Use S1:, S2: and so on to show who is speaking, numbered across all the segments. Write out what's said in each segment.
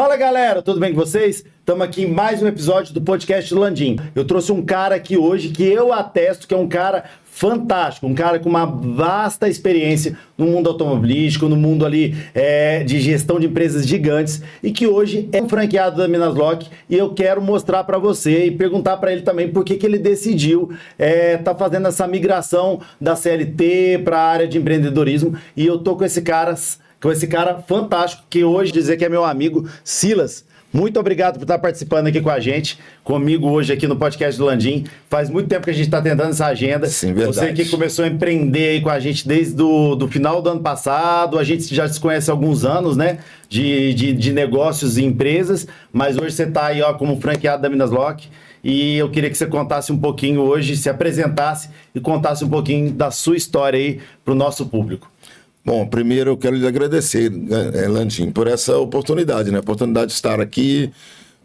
S1: Fala galera, tudo bem com vocês? Estamos aqui em mais um episódio do podcast do Landim. Eu trouxe um cara aqui hoje que eu atesto que é um cara fantástico, um cara com uma vasta experiência no mundo automobilístico, no mundo ali de gestão de empresas gigantes e que hoje é um franqueado da Minasloc e eu quero mostrar para você e perguntar para ele também por que ele decidiu tá fazendo essa migração da CLT para a área de empreendedorismo e eu tô com esse cara fantástico que hoje dizer que é meu amigo Silas. Muito obrigado por estar participando aqui com a gente, comigo hoje aqui no podcast do Landim. Faz muito tempo que a gente está tentando essa agenda.
S2: Sim, verdade.
S1: Você que começou a empreender aí com a gente desde do final do ano passado, a gente já se conhece há alguns anos, né? De negócios e empresas, mas hoje você está aí como franqueado da Minasloc e eu queria que você contasse um pouquinho hoje, se apresentasse e contasse um pouquinho da sua história aí para o nosso público.
S2: Bom, primeiro eu quero lhe agradecer, Landim, por essa oportunidade, né? A oportunidade de estar aqui,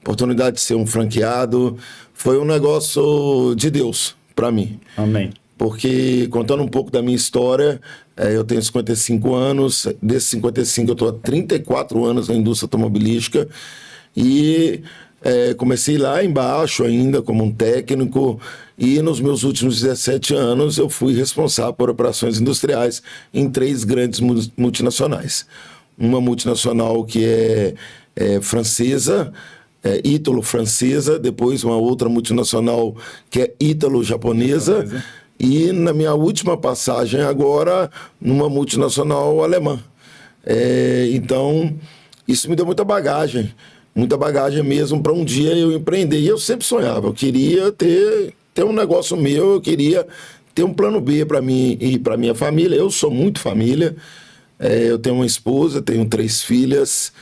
S2: oportunidade de ser um franqueado. Foi um negócio de Deus para mim.
S1: Amém.
S2: Porque, contando um pouco da minha história, eu tenho 55 anos, desses 55 eu estou há 34 anos na indústria automobilística e comecei lá embaixo ainda como um técnico e nos meus últimos 17 anos eu fui responsável por operações industriais em 3 grandes multinacionais. Uma multinacional que é francesa, ítalo-francesa, depois uma outra multinacional que é ítalo-japonesa e na minha última passagem agora numa multinacional alemã. Então isso me deu muita bagagem mesmo para um dia eu empreender. E eu sempre sonhava, eu queria ter um negócio meu, eu queria ter um plano B para mim e para minha família. Eu sou muito família, eu tenho uma esposa, tenho 3 filhas,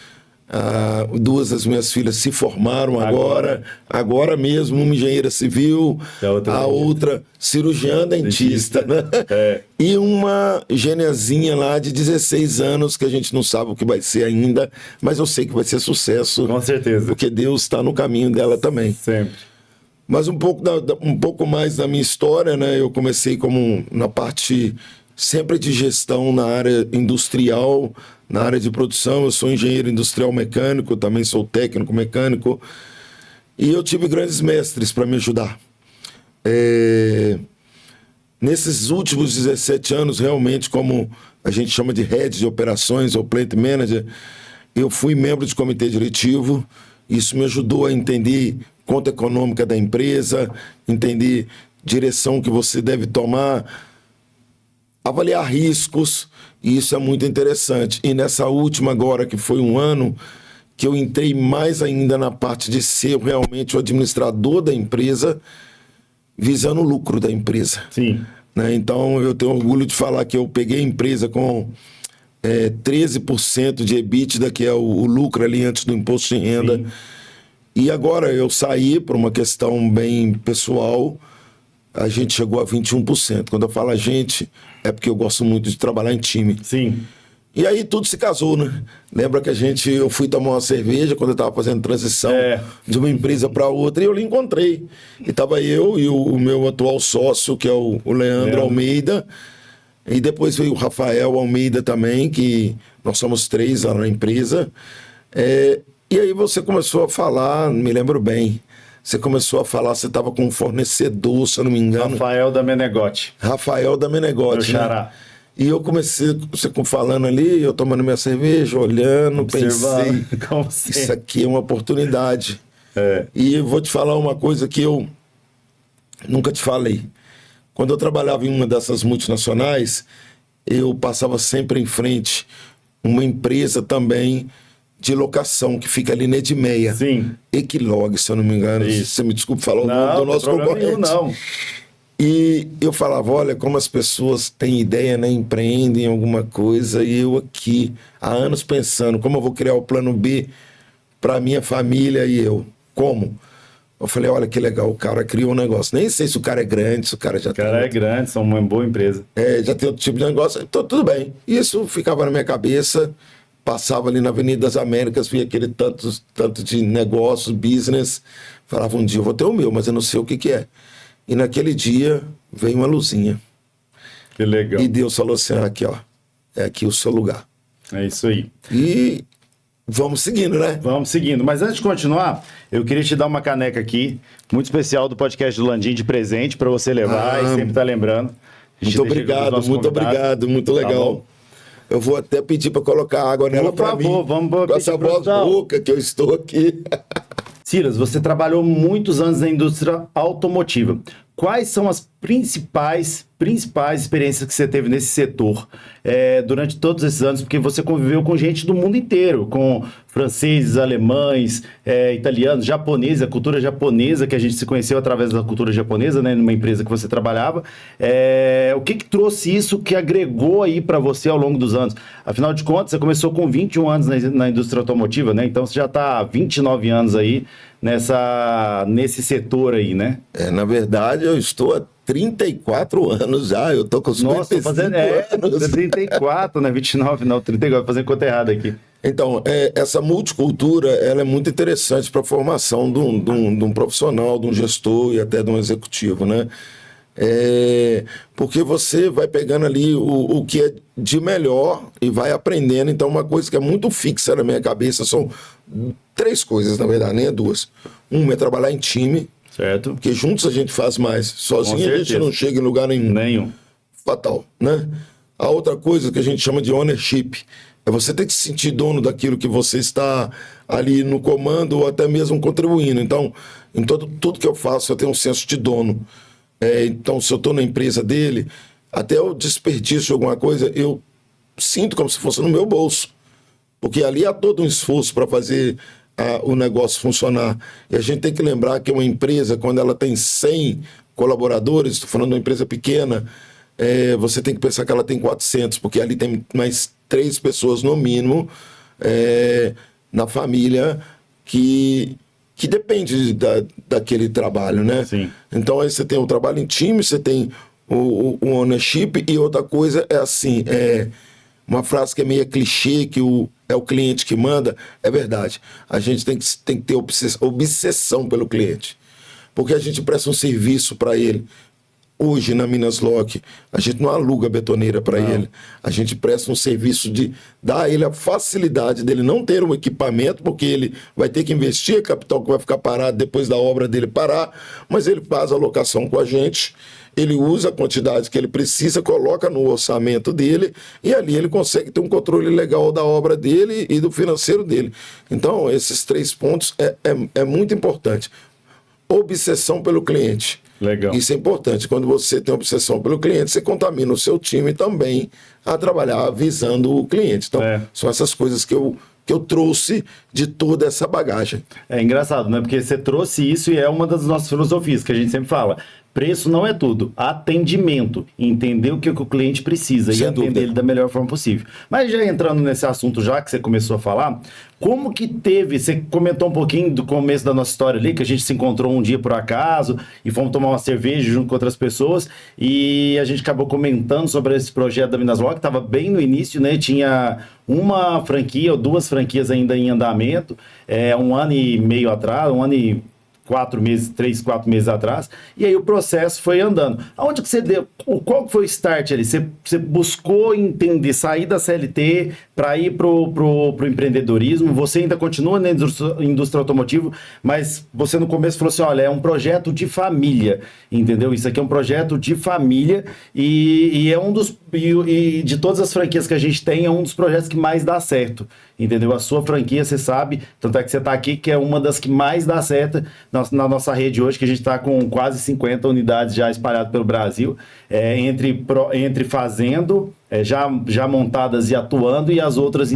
S2: 2 das minhas filhas se formaram agora mesmo, uma engenheira civil, a outra cirurgiã dentista, né? E uma gêniazinha lá de 16 anos, que a gente não sabe o que vai ser ainda, mas eu sei que vai ser sucesso.
S1: Com certeza.
S2: Porque Deus está no caminho dela também.
S1: Sempre.
S2: Mas um pouco mais da minha história, né? Eu comecei na parte sempre de gestão na área industrial, na área de produção. Eu sou engenheiro industrial mecânico, também sou técnico mecânico. E eu tive grandes mestres para me ajudar. Nesses últimos 17 anos, realmente, como a gente chama de head de operações ou plant manager, eu fui membro de comitê diretivo. Isso me ajudou a entender conta econômica da empresa, entender direção que você deve tomar, avaliar riscos, e isso é muito interessante. E nessa última agora, que foi um ano, que eu entrei mais ainda na parte de ser realmente o administrador da empresa, visando o lucro da empresa.
S1: Sim.
S2: Né? Então, eu tenho orgulho de falar que eu peguei a empresa com 13% de EBITDA, que é o lucro ali antes do imposto de renda. Sim. E agora eu saí por uma questão bem pessoal, a gente chegou a 21%. Quando eu falo a gente, é porque eu gosto muito de trabalhar em time.
S1: Sim.
S2: E aí tudo se casou, né? Lembra que eu fui tomar uma cerveja quando eu estava fazendo transição de uma empresa para outra e eu lhe encontrei. E estava eu e o meu atual sócio, que é o Leandro Almeida, e depois veio o Rafael Almeida também, que nós somos 3 lá na empresa. E aí você começou a falar, me lembro bem, você começou a falar, você estava com um fornecedor, se eu não me engano.
S1: Rafael da Menegote.
S2: Meu xará. Né? E eu comecei, você falando ali, eu tomando minha cerveja, olhando,
S1: observando,
S2: pensei, isso aqui é uma oportunidade. E eu vou te falar uma coisa que eu nunca te falei. Quando eu trabalhava em uma dessas multinacionais, eu passava sempre em frente uma empresa também de locação, que fica ali na Edmeia.
S1: Sim.
S2: Equilog, se eu não me engano.
S1: Isso.
S2: Você me desculpe falar o nome do nosso concorrente.
S1: Não.
S2: E eu falava, olha, como as pessoas têm ideia, né, empreendem alguma coisa, e eu aqui, há anos pensando, como eu vou criar o plano B para minha família e eu. Como? Eu falei, olha que legal, o cara criou um negócio. Nem sei se o cara é grande, se o cara já tem...
S1: O cara é grande, são uma boa empresa.
S2: Já tem outro tipo de negócio, então tudo bem. Isso ficava na minha cabeça, passava ali na Avenida das Américas, via aquele tanto de negócios, business, falava um dia, eu vou ter o meu, mas eu não sei o que é. E naquele dia veio uma luzinha.
S1: Que legal.
S2: E Deus falou assim, aqui ó, é aqui o seu lugar.
S1: É isso aí.
S2: E vamos seguindo, né?
S1: Vamos seguindo. Mas antes de continuar, eu queria te dar uma caneca aqui, muito especial do podcast do Landim de presente para você levar e sempre tá lembrando.
S2: Muito obrigado, muito
S1: Tá
S2: legal.
S1: bom?
S2: Eu vou até pedir para colocar água nela para mim.
S1: Por favor, vamos
S2: com
S1: pedir
S2: essa
S1: pro
S2: voz
S1: pessoal.
S2: rouca que eu estou aqui.
S1: Silas, você trabalhou muitos anos na indústria automotiva. Quais são as principais experiências que você teve nesse setor durante todos esses anos? Porque você conviveu com gente do mundo inteiro, com franceses, alemães, italianos, japoneses, a cultura japonesa, que a gente se conheceu através da cultura japonesa, né, numa empresa que você trabalhava. O que trouxe isso, que agregou aí para você ao longo dos anos? Afinal de contas, você começou com 21 anos na indústria automotiva, né? Então você já está há 29 anos aí nesse setor aí, né?
S2: Na verdade, eu estou há 34 anos já, eu estou com 55 anos.
S1: 34, né? 29, não, 34, fazendo conta errada aqui.
S2: Então, essa multicultura, ela é muito interessante para a formação de um profissional, de um gestor e até de um executivo, né? Porque você vai pegando ali o que é de melhor e vai aprendendo. Então, uma coisa que é muito fixa na minha cabeça são 3 coisas, na verdade, nem é 2. Uma é trabalhar em time,
S1: certo?
S2: Porque juntos a gente faz mais. Sozinho a gente não chega em lugar nenhum. Fatal, né? A outra coisa que a gente chama de ownership é você ter que se sentir dono daquilo que você está ali no comando ou até mesmo contribuindo. Então, em tudo que eu faço, eu tenho um senso de dono. Então, se eu estou na empresa dele, até eu desperdício alguma coisa, eu sinto como se fosse no meu bolso. Porque ali há todo um esforço para fazer o negócio funcionar. E a gente tem que lembrar que uma empresa, quando ela tem 100 colaboradores, estou falando de uma empresa pequena, você tem que pensar que ela tem 400, porque ali tem mais 3 pessoas no mínimo na família que depende daquele trabalho, né?
S1: Sim.
S2: Então aí você tem o trabalho em time, você tem o ownership, e outra coisa é assim, uma frase que é meio clichê, que é o cliente que manda, é verdade. A gente tem que ter obsessão pelo cliente, porque a gente presta um serviço para ele. Hoje, na Minas Lock, a gente não aluga betoneira para ele. A gente presta um serviço de dar a ele a facilidade dele não ter um equipamento, porque ele vai ter que investir capital que vai ficar parado depois da obra dele parar, mas ele faz a locação com a gente, ele usa a quantidade que ele precisa, coloca no orçamento dele, e ali ele consegue ter um controle legal da obra dele e do financeiro dele. Então, esses 3 pontos é muito importante. Obsessão pelo cliente.
S1: Legal.
S2: Isso é importante. Quando você tem obsessão pelo cliente, você contamina o seu time também a trabalhar visando o cliente. Então, são essas coisas que eu trouxe de toda essa bagagem.
S1: É engraçado, né? Porque você trouxe isso e é uma das nossas filosofias que a gente sempre fala. Preço não é tudo, atendimento, entender o que o cliente precisa e atender ele da melhor forma possível. Mas já entrando nesse assunto, já que você começou a falar, como que teve, você comentou um pouquinho do começo da nossa história ali, que a gente se encontrou um dia por acaso e fomos tomar uma cerveja junto com outras pessoas e a gente acabou comentando sobre esse projeto da Minas Lock, que estava bem no início, né? Tinha uma franquia ou 2 franquias ainda em andamento, 1 ano e meio atrás, 1 ano e 4 meses, 3, 4 meses atrás, e aí o processo foi andando. Aonde que você deu? Qual foi o start ali? Você buscou entender, sair da CLT para ir pro empreendedorismo? Você ainda continua na indústria automotiva, mas você no começo falou assim, olha, é um projeto de família, entendeu? Isso aqui é um projeto de família e é um dos... E de todas as franquias que a gente tem, é um dos projetos que mais dá certo, entendeu? A sua franquia, você sabe, tanto é que você está aqui, que é uma das que mais dá certo na nossa rede hoje, que a gente está com quase 50 unidades já espalhadas pelo Brasil, entre fazendo, já montadas e atuando, e as outras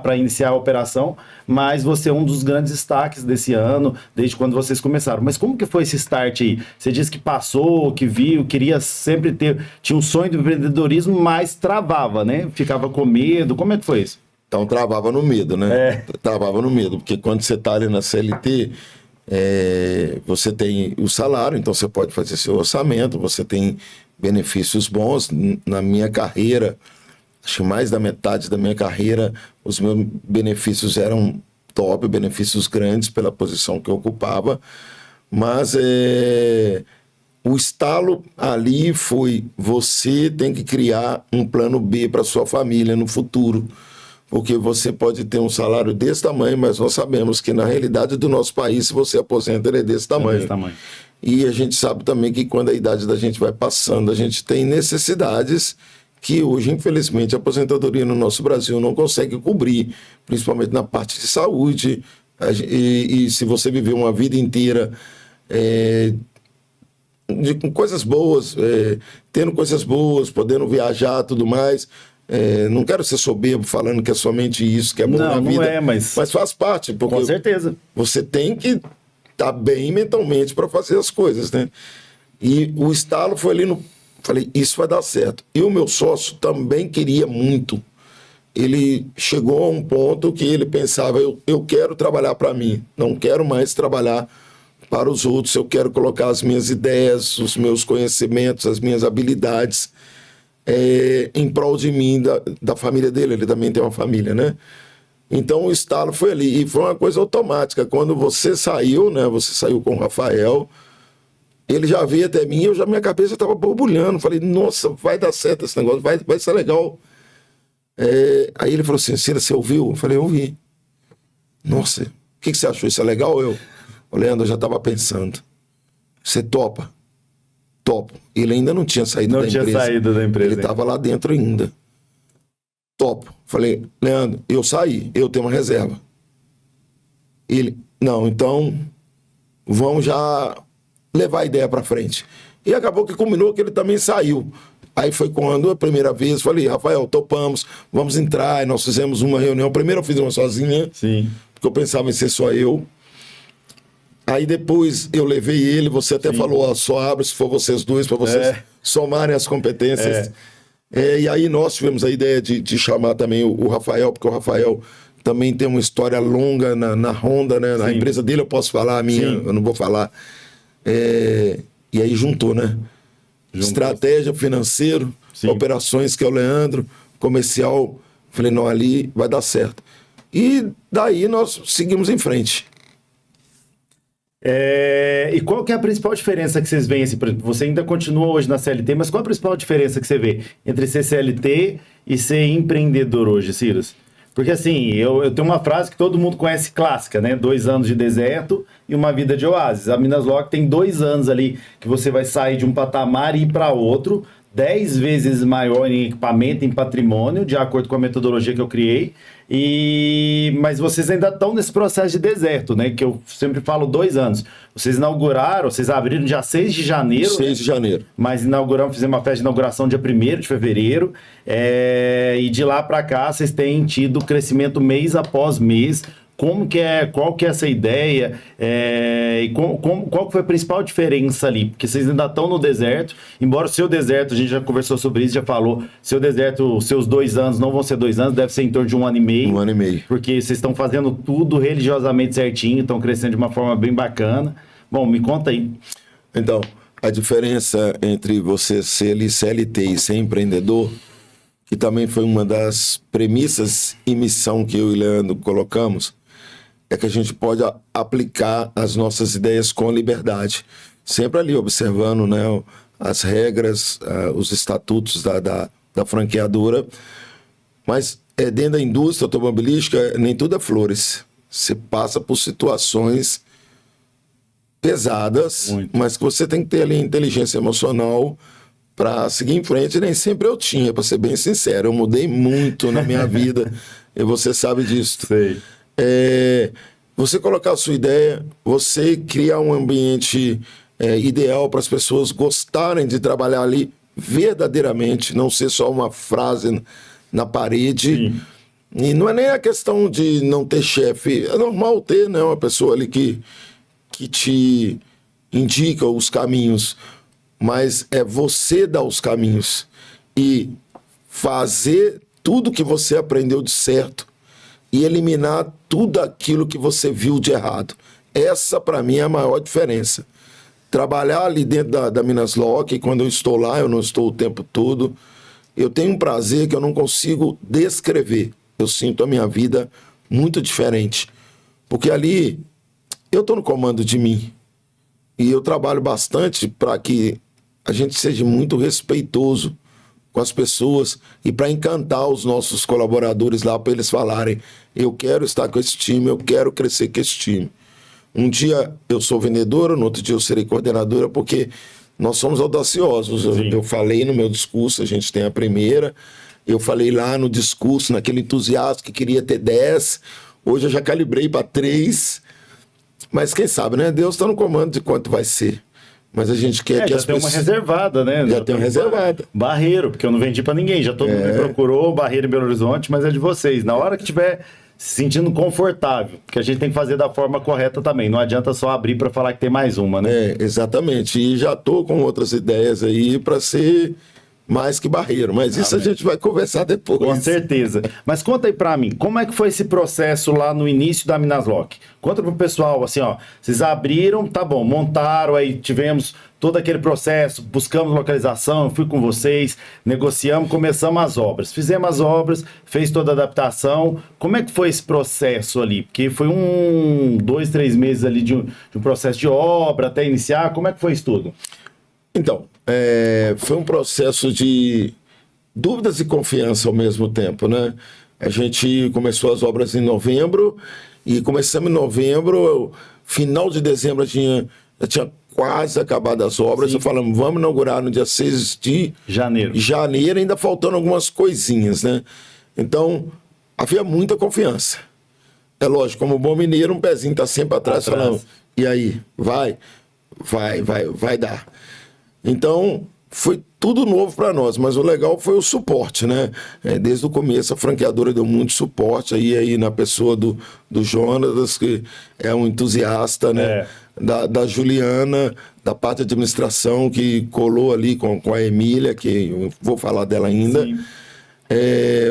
S1: para iniciar a operação, mas você é um dos grandes destaques desse ano, desde quando vocês começaram. Mas como que foi esse start aí? Você disse que passou, que viu, queria sempre tinha um sonho do empreendedorismo, mas travava, né? Ficava com medo, como é que foi isso?
S2: Então travava no medo, né? Travava no medo, porque quando você está ali na CLT, você tem o salário, então você pode fazer seu orçamento, você tem benefícios bons. Na minha carreira, acho que mais da metade da minha carreira, os meus benefícios eram top, benefícios grandes pela posição que eu ocupava, mas o estalo ali foi: você tem que criar um plano B para sua família no futuro. porque você pode ter um salário desse tamanho, mas nós sabemos que na realidade do nosso país, se você aposenta, ele é desse tamanho.
S1: É desse tamanho.
S2: E a gente sabe também que quando a idade da gente vai passando, a gente tem necessidades que hoje, infelizmente, a aposentadoria no nosso Brasil não consegue cobrir, principalmente na parte de saúde. E se você viver uma vida inteira com coisas boas, tendo coisas boas, podendo viajar, tudo mais. Não quero ser soberbo falando que é somente isso que é bom na vida.
S1: Mas
S2: faz parte, porque
S1: com certeza.
S2: Você tem que estar bem mentalmente para fazer as coisas, né? E o estalo foi ali no... Falei, isso vai dar certo. E o meu sócio também queria muito. Ele chegou a um ponto que ele pensava, eu quero trabalhar para mim, não quero mais trabalhar para os outros, eu quero colocar as minhas ideias, os meus conhecimentos, as minhas habilidades em prol de mim, da família dele. Ele também tem uma família, né? Então o estalo foi ali, e foi uma coisa automática. Quando você saiu, né? Você saiu com o Rafael, ele já veio até mim, minha cabeça estava borbulhando. Falei, nossa, vai dar certo esse negócio, vai ser legal. Aí ele falou assim, Cira, você ouviu? Eu falei, eu ouvi. Nossa, o que você achou? Isso é legal? Leandro, eu já estava pensando. Você topa? Topo. Ele ainda não tinha saído da empresa. Não tinha saído da empresa. Ele estava lá dentro ainda. Topo. Falei, Leandro, eu saí, eu tenho uma reserva. Ele, não, então vamos já levar a ideia para frente. E acabou que combinou que ele também saiu. Aí foi quando a primeira vez, falei, Rafael, topamos, vamos entrar. E nós fizemos uma reunião. Primeiro eu fiz uma sozinha,
S1: sim,
S2: porque eu pensava em ser só eu. Aí depois eu levei ele, você até falou, só abre se for vocês dois, para vocês somarem as competências. E aí nós tivemos a ideia de chamar também o Rafael, porque o Rafael também tem uma história longa na Honda, né? Na empresa dele eu posso falar, a minha eu não vou falar. E aí juntou, né? Estratégia, financeiro, operações, que é o Leandro, comercial. Falei, não, ali vai dar certo. E daí nós seguimos em frente.
S1: E qual que é a principal diferença que vocês veem? Assim, você ainda continua hoje na CLT, mas qual a principal diferença que você vê entre ser CLT e ser empreendedor hoje, Ciros? Porque assim, eu tenho uma frase que todo mundo conhece clássica, né? 2 anos de deserto e uma vida de oásis. A Minas Lock tem 2 anos ali que você vai sair de um patamar e ir para outro, 10 vezes maior em equipamento, em patrimônio, de acordo com a metodologia que eu criei. Mas vocês ainda estão nesse processo de deserto, né? Que eu sempre falo 2 anos. Vocês inauguraram, vocês abriram dia 6 de janeiro.
S2: 6 de janeiro.
S1: Mas inauguramos, fizemos uma festa de inauguração dia 1º de fevereiro. E de lá para cá, vocês têm tido crescimento mês após mês. Qual que é essa ideia? E qual que foi a principal diferença ali? Porque vocês ainda estão no deserto, embora o seu deserto, a gente já conversou sobre isso, já falou, seu deserto, os seus 2 anos não vão ser 2 anos, deve ser em torno de 1 ano e meio.
S2: 1 ano e meio.
S1: Porque vocês estão fazendo tudo religiosamente certinho, estão crescendo de uma forma bem bacana. Bom, me conta aí.
S2: Então, a diferença entre você ser CLT e ser empreendedor, que também foi uma das premissas e missão que eu e o Leandro colocamos, é que a gente pode aplicar as nossas ideias com liberdade. Sempre ali, observando, né, as regras, os estatutos da franqueadora. Mas dentro da indústria automobilística, nem tudo é flores. Você passa por situações pesadas, mas que você tem que ter ali inteligência emocional para seguir em frente. Nem sempre eu tinha, para ser bem sincero. Eu mudei muito na minha vida, e você sabe disso.
S1: Sei.
S2: Você colocar a sua ideia, você criar um ambiente ideal para as pessoas gostarem de trabalhar ali verdadeiramente, não ser só uma frase na parede.
S1: Sim.
S2: E não é nem a questão de não ter chefe, é normal ter, né, uma pessoa ali que te indica os caminhos, mas é você dar os caminhos e fazer tudo que você aprendeu de certo e eliminar tudo aquilo que você viu de errado. Essa, para mim, é a maior diferença. Trabalhar ali dentro da Minas Lock, quando eu estou lá, eu não estou o tempo todo, eu tenho um prazer que eu não consigo descrever. Eu sinto a minha vida muito diferente. Porque ali, eu estou no comando de mim. E eu trabalho bastante para que a gente seja muito respeitoso com as pessoas e para encantar os nossos colaboradores lá, para eles falarem: eu quero estar com esse time, eu quero crescer com esse time. Um dia eu sou vendedora, no outro dia eu serei coordenadora, porque nós somos audaciosos. Eu falei no meu discurso, a gente tem a primeira, eu falei lá no discurso, naquele entusiasmo que queria ter 10, hoje eu já calibrei para 3, mas quem sabe, né? Deus está no comando de quanto vai ser. Mas a gente quer que
S1: já
S2: as
S1: tem
S2: pessoas...
S1: uma reservada, né?
S2: Já tem uma reservada.
S1: Barreiro, porque eu não vendi para ninguém. Já todo mundo me procurou, Barreiro em Belo Horizonte, mas é de vocês. Na hora que tiver se sentindo confortável, porque a gente tem que fazer da forma correta também. Não adianta só abrir para falar que tem mais uma, né?
S2: Exatamente. E já tô com outras ideias aí para ser mais que Barreiro, mas isso a gente vai conversar depois.
S1: Com certeza. Mas conta aí pra mim, como é que foi esse processo lá no início da Minasloc? Conta pro pessoal, assim, ó, vocês abriram, tá bom, montaram, aí tivemos todo aquele processo, buscamos localização, eu fui com vocês, negociamos, começamos as obras. Fizemos as obras, fez toda a adaptação. Como é que foi esse processo ali? Porque foi 2, 3 meses ali de um processo de obra até iniciar. Como é que foi isso tudo?
S2: Então, foi um processo de dúvidas e confiança ao mesmo tempo, né? A gente começou as obras em novembro e começamos em novembro, final de dezembro já tinha quase acabado as obras. Eu falamos, vamos inaugurar no dia 6 de janeiro, ainda faltando algumas coisinhas, né? Então, havia muita confiança. É lógico, como bom mineiro, um pezinho tá sempre atrás. Falando, e aí, vai dar. Então, foi tudo novo para nós, mas o legal foi o suporte, né? Desde o começo, a franqueadora deu muito suporte aí na pessoa do Jonas, que é um entusiasta, né? Da Juliana, da parte de administração, que colou ali com a Emília, que eu vou falar dela ainda.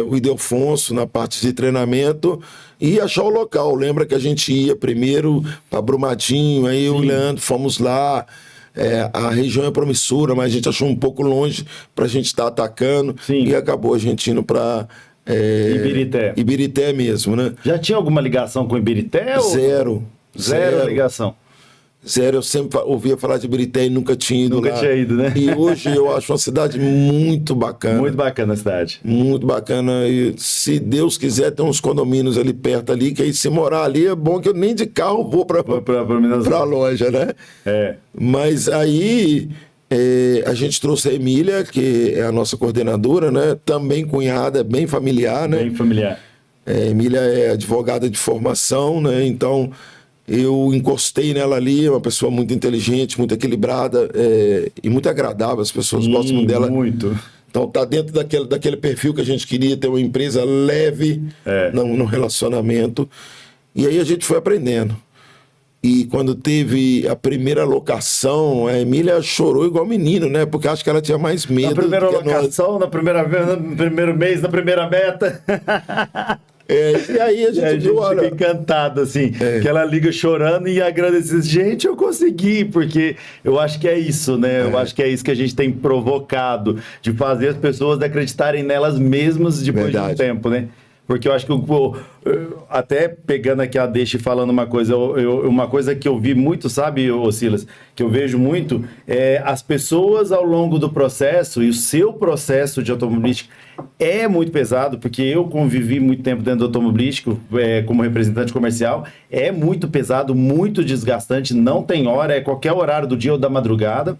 S2: O Ildefonso na parte de treinamento e achar o local. Lembra que a gente ia primeiro para Brumadinho, aí o Leandro, fomos lá. A região é promissora, mas a gente achou um pouco longe para a gente estar atacando. E acabou a gente indo para Ibirité mesmo, né?
S1: Já tinha alguma ligação com Ibirité?
S2: Zero
S1: ligação.
S2: Zero, eu sempre ouvia falar de Ibirité e nunca tinha ido lá.
S1: Nunca tinha ido, né?
S2: E hoje eu acho uma cidade muito bacana.
S1: Muito bacana a cidade.
S2: Muito bacana. E se Deus quiser, tem uns condomínios ali perto ali, que aí se morar ali é bom que eu nem de carro vou para a loja, né? Mas aí a gente trouxe a Emília, que é a nossa coordenadora, né? Também cunhada, bem familiar, né?
S1: Bem familiar.
S2: Emília é advogada de formação, né? Então... eu encostei nela ali, é uma pessoa muito inteligente, muito equilibrada e muito agradável, as pessoas gostam dela.
S1: Muito.
S2: Então tá dentro daquele perfil que a gente queria, ter uma empresa leve no relacionamento. E aí a gente foi aprendendo. E quando teve a primeira locação, a Emília chorou igual menino, né? Porque acho que ela tinha mais medo.
S1: Na primeira locação, no primeiro mês, na primeira meta.
S2: E aí a gente viu, olha...
S1: fica encantado, assim, que ela liga chorando e agradece. Gente, eu consegui, porque eu acho que é isso, né? Eu acho que é isso que a gente tem provocado, de fazer as pessoas acreditarem nelas mesmas depois de um tempo, né? Porque eu acho que, até pegando aqui a deixa e falando uma coisa que eu vi muito, sabe, Silas? Que eu vejo muito, as pessoas ao longo do processo, e o seu processo de automobilística é muito pesado, porque eu convivi muito tempo dentro do automobilístico, como representante comercial, é muito pesado, muito desgastante, não tem hora, é qualquer horário do dia ou da madrugada.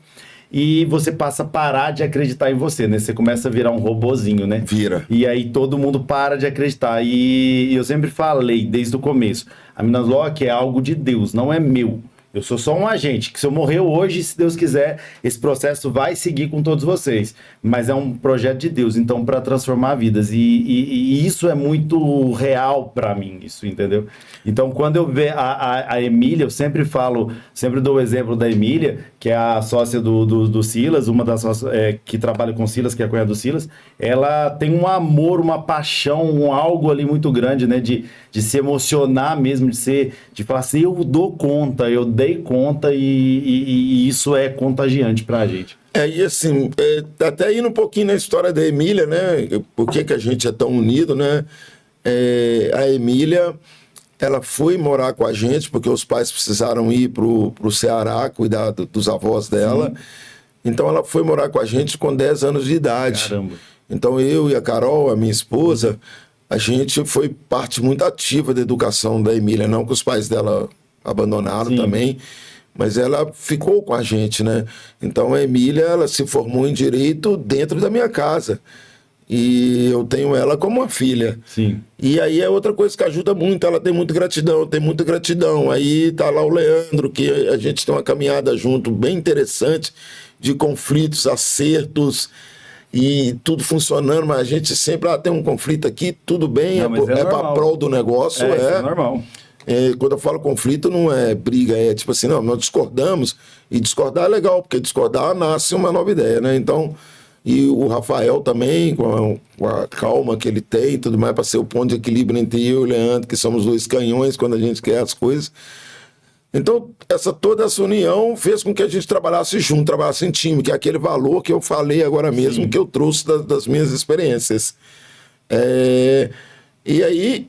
S1: E você passa a parar de acreditar em você, né? Você começa a virar um robozinho, né?
S2: Vira.
S1: E aí todo mundo para de acreditar. E eu sempre falei, desde o começo, a Minasloc é algo de Deus, não é meu. Eu sou só um agente, que se eu morrer hoje, se Deus quiser, esse processo vai seguir com todos vocês. Mas é um projeto de Deus, então, para transformar vidas. E isso é muito real para mim, isso, entendeu? Então, quando eu vejo a Emília, eu sempre dou o exemplo da Emília, que é a sócia do Silas, uma das sócias que trabalha com o Silas, que é a cunhada do Silas. Ela tem um amor, uma paixão, algo ali muito grande, né? De se emocionar mesmo, de falar assim, eu dou conta, eu dei conta e isso é contagiante pra gente.
S2: E assim, até indo um pouquinho na história da Emília, né? Por que a gente é tão unido, né? A Emília, ela foi morar com a gente porque os pais precisaram ir pro Ceará cuidar dos avós dela. Sim. Então ela foi morar com a gente com 10 anos de idade.
S1: Caramba.
S2: Então eu e a Carol, a minha esposa, a gente foi parte muito ativa da educação da Emília, não que os pais dela abandonaram também, mas ela ficou com a gente, né? Então a Emília, ela se formou em Direito dentro da minha casa. E eu tenho ela como uma filha.
S1: Sim.
S2: E aí é outra coisa que ajuda muito, ela tem muita gratidão. Aí tá lá o Leandro, que a gente tem uma caminhada junto bem interessante, de conflitos, acertos, e tudo funcionando, mas a gente sempre tem um conflito aqui, tudo bem,
S1: Não, mas
S2: é para prol do negócio.
S1: Isso é normal.
S2: Quando eu falo conflito, não é briga, é tipo assim, não, nós discordamos, e discordar é legal, porque discordar nasce uma nova ideia, né? Então, e o Rafael também, com a calma que ele tem e tudo mais, para ser o ponto de equilíbrio entre eu e o Leandro, que somos dois canhões quando a gente quer as coisas. Então, toda essa união fez com que a gente trabalhasse junto, trabalhasse em time, que é aquele valor que eu falei agora mesmo, Sim. que eu trouxe das minhas experiências. E aí,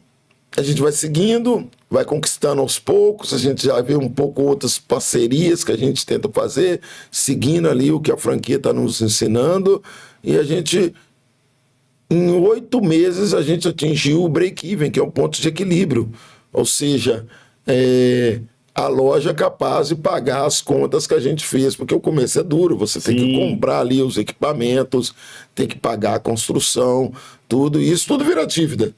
S2: a gente vai seguindo, vai conquistando aos poucos, a gente já vê um pouco outras parcerias que a gente tenta fazer, seguindo ali o que a franquia está nos ensinando, e a gente, em 8 meses, a gente atingiu o break-even, que é o ponto de equilíbrio. Ou seja, a loja é capaz de pagar as contas que a gente fez, porque o começo é duro, você tem que comprar ali os equipamentos, tem que pagar a construção, tudo, e isso tudo vira dívida.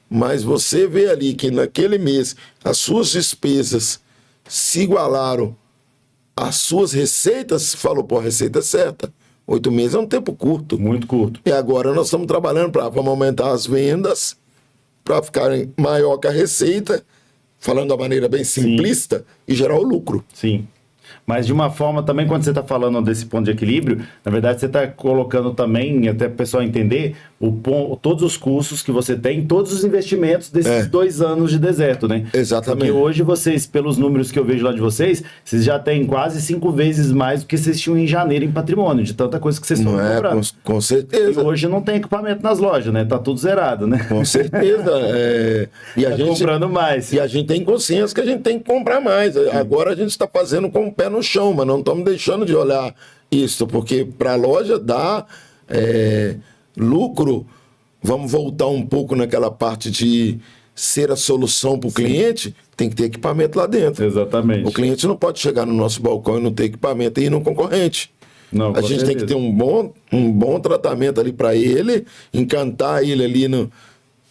S2: Mas você vê ali que naquele mês as suas despesas se igualaram às suas receitas, falou, pô, a receita é certa. 8 meses é um tempo curto.
S1: Muito curto.
S2: E agora nós estamos trabalhando vamos aumentar as vendas para ficarem maior que a receita, falando da maneira bem simplista, e gerar o lucro.
S1: Sim. Mas de uma forma também, quando você está falando desse ponto de equilíbrio, na verdade você está colocando também, até para o pessoal entender, todos os custos que você tem, todos os investimentos desses 2 anos de deserto, né?
S2: Exatamente.
S1: Porque hoje vocês, pelos números que eu vejo lá de vocês, vocês já têm quase 5 vezes mais do que vocês tinham em janeiro em patrimônio, de tanta coisa que vocês estão comprando.
S2: Com certeza.
S1: E hoje não tem equipamento nas lojas, né? Tá tudo zerado, né?
S2: Com certeza. E a gente
S1: comprando mais.
S2: E a gente tem consciência que a gente tem que comprar mais. Agora a gente está fazendo com o pé no chão, mas não estamos deixando de olhar isso, porque para a loja dar lucro, vamos voltar um pouco naquela parte de ser a solução para o cliente, tem que ter equipamento lá dentro.
S1: Exatamente.
S2: O cliente não pode chegar no nosso balcão e não ter equipamento e ir no concorrente.
S1: Não,
S2: a gente tem que ter um bom tratamento ali para ele, encantar ele ali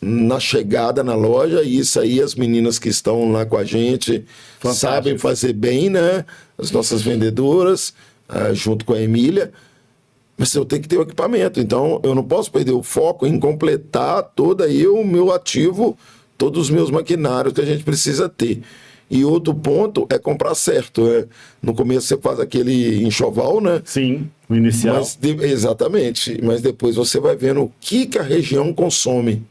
S2: na chegada na loja, e isso aí as meninas que estão lá com a gente sabem fazer bem, né? As nossas vendedoras, junto com a Emília, mas eu tenho que ter o equipamento, então eu não posso perder o foco em completar todo aí o meu ativo, todos os meus maquinários que a gente precisa ter. E outro ponto é comprar certo, né? No começo você faz aquele enxoval, né?
S1: Sim, o inicial.
S2: Exatamente, mas depois você vai vendo o que a região consome.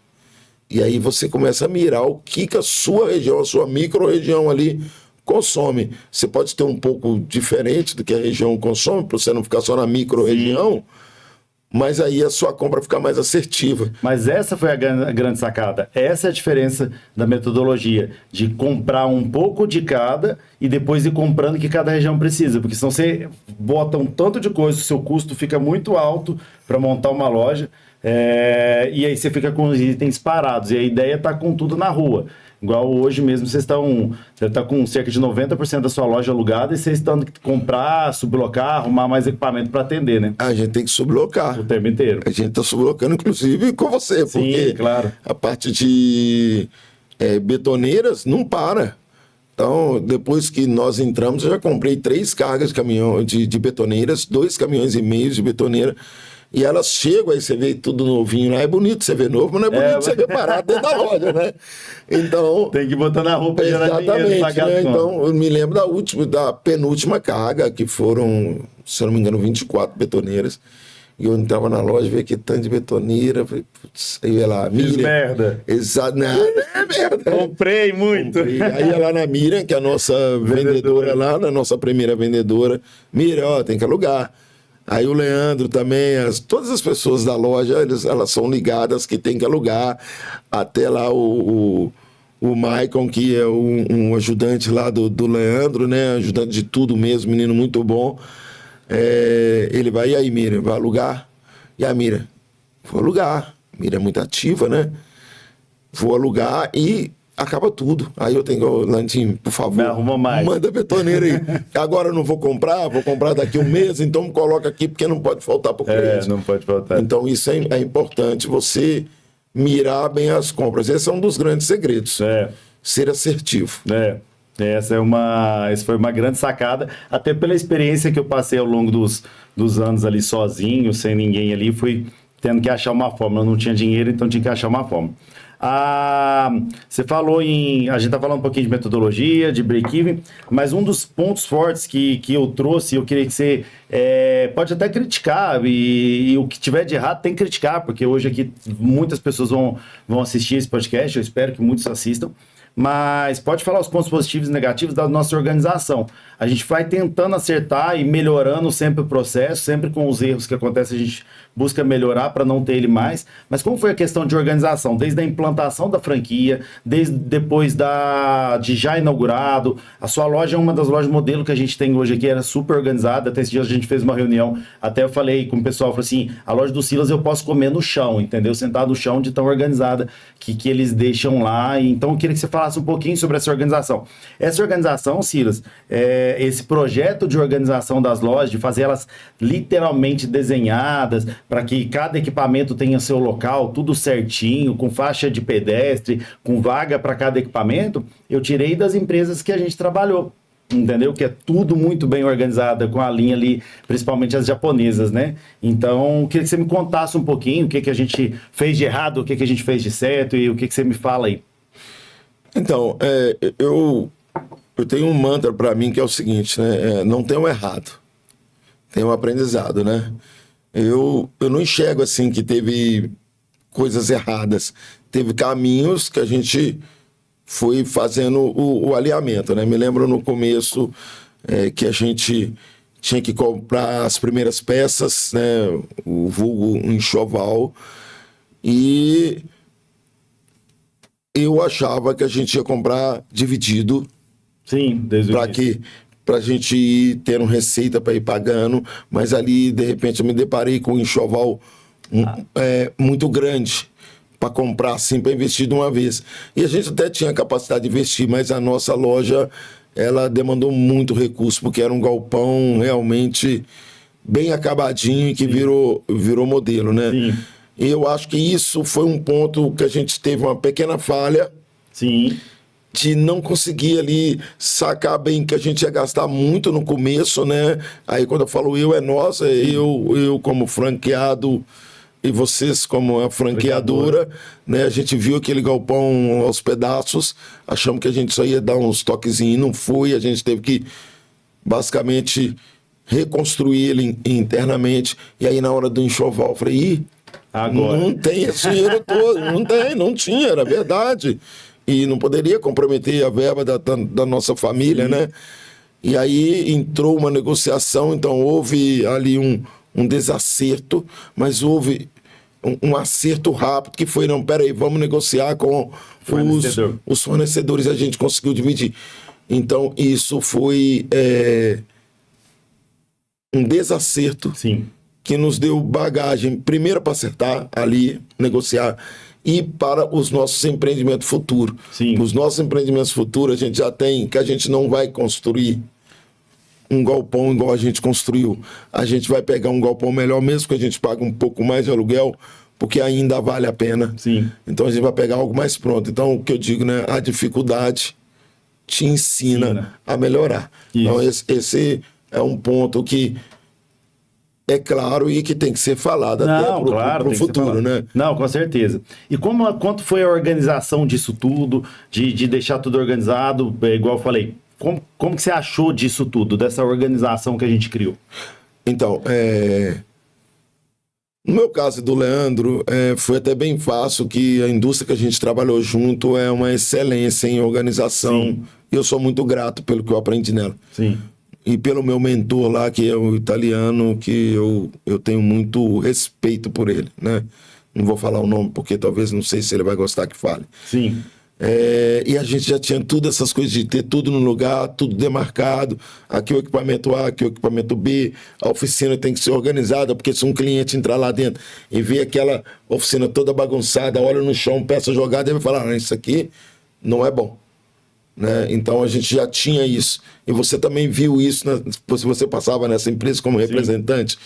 S2: E aí você começa a mirar o que a sua região, a sua micro-região ali consome. Você pode ter um pouco diferente do que a região consome, para você não ficar só na micro-região, mas aí a sua compra fica mais assertiva.
S1: Mas essa foi a grande sacada. Essa é a diferença da metodologia, de comprar um pouco de cada e depois ir comprando o que cada região precisa. Porque senão você bota um tanto de coisa, o seu custo fica muito alto para montar uma loja, e aí você fica com os itens parados. E a ideia é estar com tudo na rua. Igual hoje mesmo, você está com cerca de 90% da sua loja alugada e vocês estão que comprar, sublocar, arrumar mais equipamento para atender, né?
S2: A gente tem que sublocar.
S1: O tempo inteiro.
S2: A gente está sublocando, inclusive, com você.
S1: Sim,
S2: porque
S1: claro.
S2: A parte de betoneiras não para. Então, depois que nós entramos, eu já comprei 3 cargas de caminhão de betoneiras, 2,5 caminhões de betoneira. E elas chegam, aí você vê tudo novinho lá, é bonito você ver novo, mas não é bonito você ver parado dentro da loja, né? Então...
S1: Tem que botar na roupa,
S2: exatamente, né? Então, eu me lembro da penúltima carga, que foram, se eu não me engano, 24 betoneiras. E eu entrava na loja, via que tanto de betoneira, falei, putz, aí ia lá, Miriam.
S1: Merda.
S2: Exato, não, é merda.
S1: Comprei muito.
S2: Aí ia lá na Miriam, que é a nossa vendedora lá, a nossa primeira vendedora. Miriam, ó, tem que alugar. Aí o Leandro também, todas as pessoas da loja, elas são ligadas que tem que alugar. Até lá o Maicon, que é um ajudante lá do Leandro, né? Ajudante de tudo mesmo, menino muito bom. Ele vai, e aí, Miriam, vai alugar? E a Miriam, vou alugar. Miriam é muito ativa, né? Vou alugar e acaba tudo. Aí eu tenho, Landim, por favor,
S1: Me arruma mais.
S2: manda a betoneira aí. Agora eu não vou comprar daqui um mês, então coloca aqui, porque não pode faltar para o cliente.
S1: Não pode faltar.
S2: Então isso é importante, você mirar bem as compras. Esse é um dos grandes segredos. Ser assertivo.
S1: Essa foi uma grande sacada, até pela experiência que eu passei ao longo dos anos ali sozinho, sem ninguém ali, fui tendo que achar uma forma. Eu não tinha dinheiro, então tinha que achar uma forma. Você falou a gente tá falando um pouquinho de metodologia, de break-even, mas um dos pontos fortes que eu trouxe, eu queria que você pode até criticar, e o que tiver de errado tem que criticar, porque hoje aqui muitas pessoas vão assistir esse podcast, eu espero que muitos assistam, mas pode falar os pontos positivos e negativos da nossa organização. A gente vai tentando acertar e melhorando sempre o processo, sempre com os erros que acontecem, a gente busca melhorar para não ter ele mais. Mas como foi a questão de organização? Desde a implantação da franquia, desde depois de já inaugurado, a sua loja é uma das lojas modelo que a gente tem hoje aqui, era super organizada. Até esse dia a gente fez uma reunião, até eu falei com o pessoal, falei assim, a loja do Silas eu posso comer no chão, entendeu? Sentado no chão de tão organizada que eles deixam lá. Então eu queria que você falasse um pouquinho sobre essa organização. Essa organização, Silas, esse projeto de organização das lojas, de fazer elas literalmente desenhadas, para que cada equipamento tenha seu local, tudo certinho, com faixa de pedestre, com vaga para cada equipamento, eu tirei das empresas que a gente trabalhou. Entendeu? Que é tudo muito bem organizado, com a linha ali, principalmente as japonesas, né? Então, eu queria que você me contasse um pouquinho o que a gente fez de errado, o que a gente fez de certo e o que você me fala aí.
S2: Então, eu tenho um mantra para mim que é o seguinte, né? Não tem um errado, tem um aprendizado, né? Eu não enxergo assim que teve coisas erradas, teve caminhos que a gente foi fazendo o alinhamento, né? Me lembro no começo que a gente tinha que comprar as primeiras peças, né? O vulgo enxoval, e eu achava que a gente ia comprar dividido.
S1: Sim, desde o início.
S2: Para a gente ir tendo receita para ir pagando, mas ali, de repente, eu me deparei com um enxoval muito grande para comprar, assim, para investir de uma vez. E a gente até tinha capacidade de investir, mas a nossa loja, ela demandou muito recurso, porque era um galpão realmente bem acabadinho e que virou modelo, né?
S1: Sim.
S2: E eu acho que isso foi um ponto que a gente teve uma pequena falha.
S1: Sim.
S2: De não conseguir ali sacar bem que a gente ia gastar muito no começo, né? Aí quando eu falo eu, é nós, eu como franqueado e vocês como a franqueadora, né? A gente viu aquele galpão aos pedaços, achamos que a gente só ia dar uns toquezinhos, não foi, a gente teve que basicamente reconstruir ele internamente, e aí na hora do enxoval eu falei, agora não tem esse dinheiro todo, não tinha, era verdade. E não poderia comprometer a verba da nossa família, né? E aí entrou uma negociação, então houve ali um desacerto, mas houve um acerto rápido, que foi, não, peraí, vamos negociar com os fornecedores, a gente conseguiu dividir. Então isso foi um desacerto.
S1: Sim.
S2: Que nos deu bagagem, primeiro para acertar ali, negociar, e para os nossos empreendimentos futuros.
S1: Sim.
S2: Os nossos empreendimentos futuros a gente já tem, que a gente não vai construir um galpão igual a gente construiu. A gente vai pegar um galpão melhor, mesmo que a gente pague um pouco mais de aluguel, porque ainda vale a pena.
S1: Sim.
S2: Então a gente vai pegar algo mais pronto. Então o que eu digo, né? A dificuldade te ensina a melhorar.
S1: Isso.
S2: Então esse é um ponto que é claro e que tem que ser falado até para o futuro, né?
S1: Não, com certeza. E quanto foi a organização disso tudo, de deixar tudo organizado, igual eu falei, como que você achou disso tudo, dessa organização que a gente criou?
S2: Então, no meu caso e do Leandro, foi até bem fácil, que a indústria que a gente trabalhou junto é uma excelência em organização.
S1: Sim.
S2: E eu sou muito grato pelo que eu aprendi nela.
S1: Sim.
S2: E pelo meu mentor lá, que é o italiano, que eu tenho muito respeito por ele, né? Não vou falar o nome, porque talvez não sei se ele vai gostar que fale.
S1: Sim.
S2: E a gente já tinha todas essas coisas de ter tudo no lugar, tudo demarcado, aqui o equipamento A, aqui o equipamento B, a oficina tem que ser organizada, porque se um cliente entrar lá dentro e ver aquela oficina toda bagunçada, olha no chão, peça jogada, ele vai falar, isso aqui não é bom. Né? Então a gente já tinha isso. E você também viu isso, né? Se você passava nessa empresa como representante. Sim.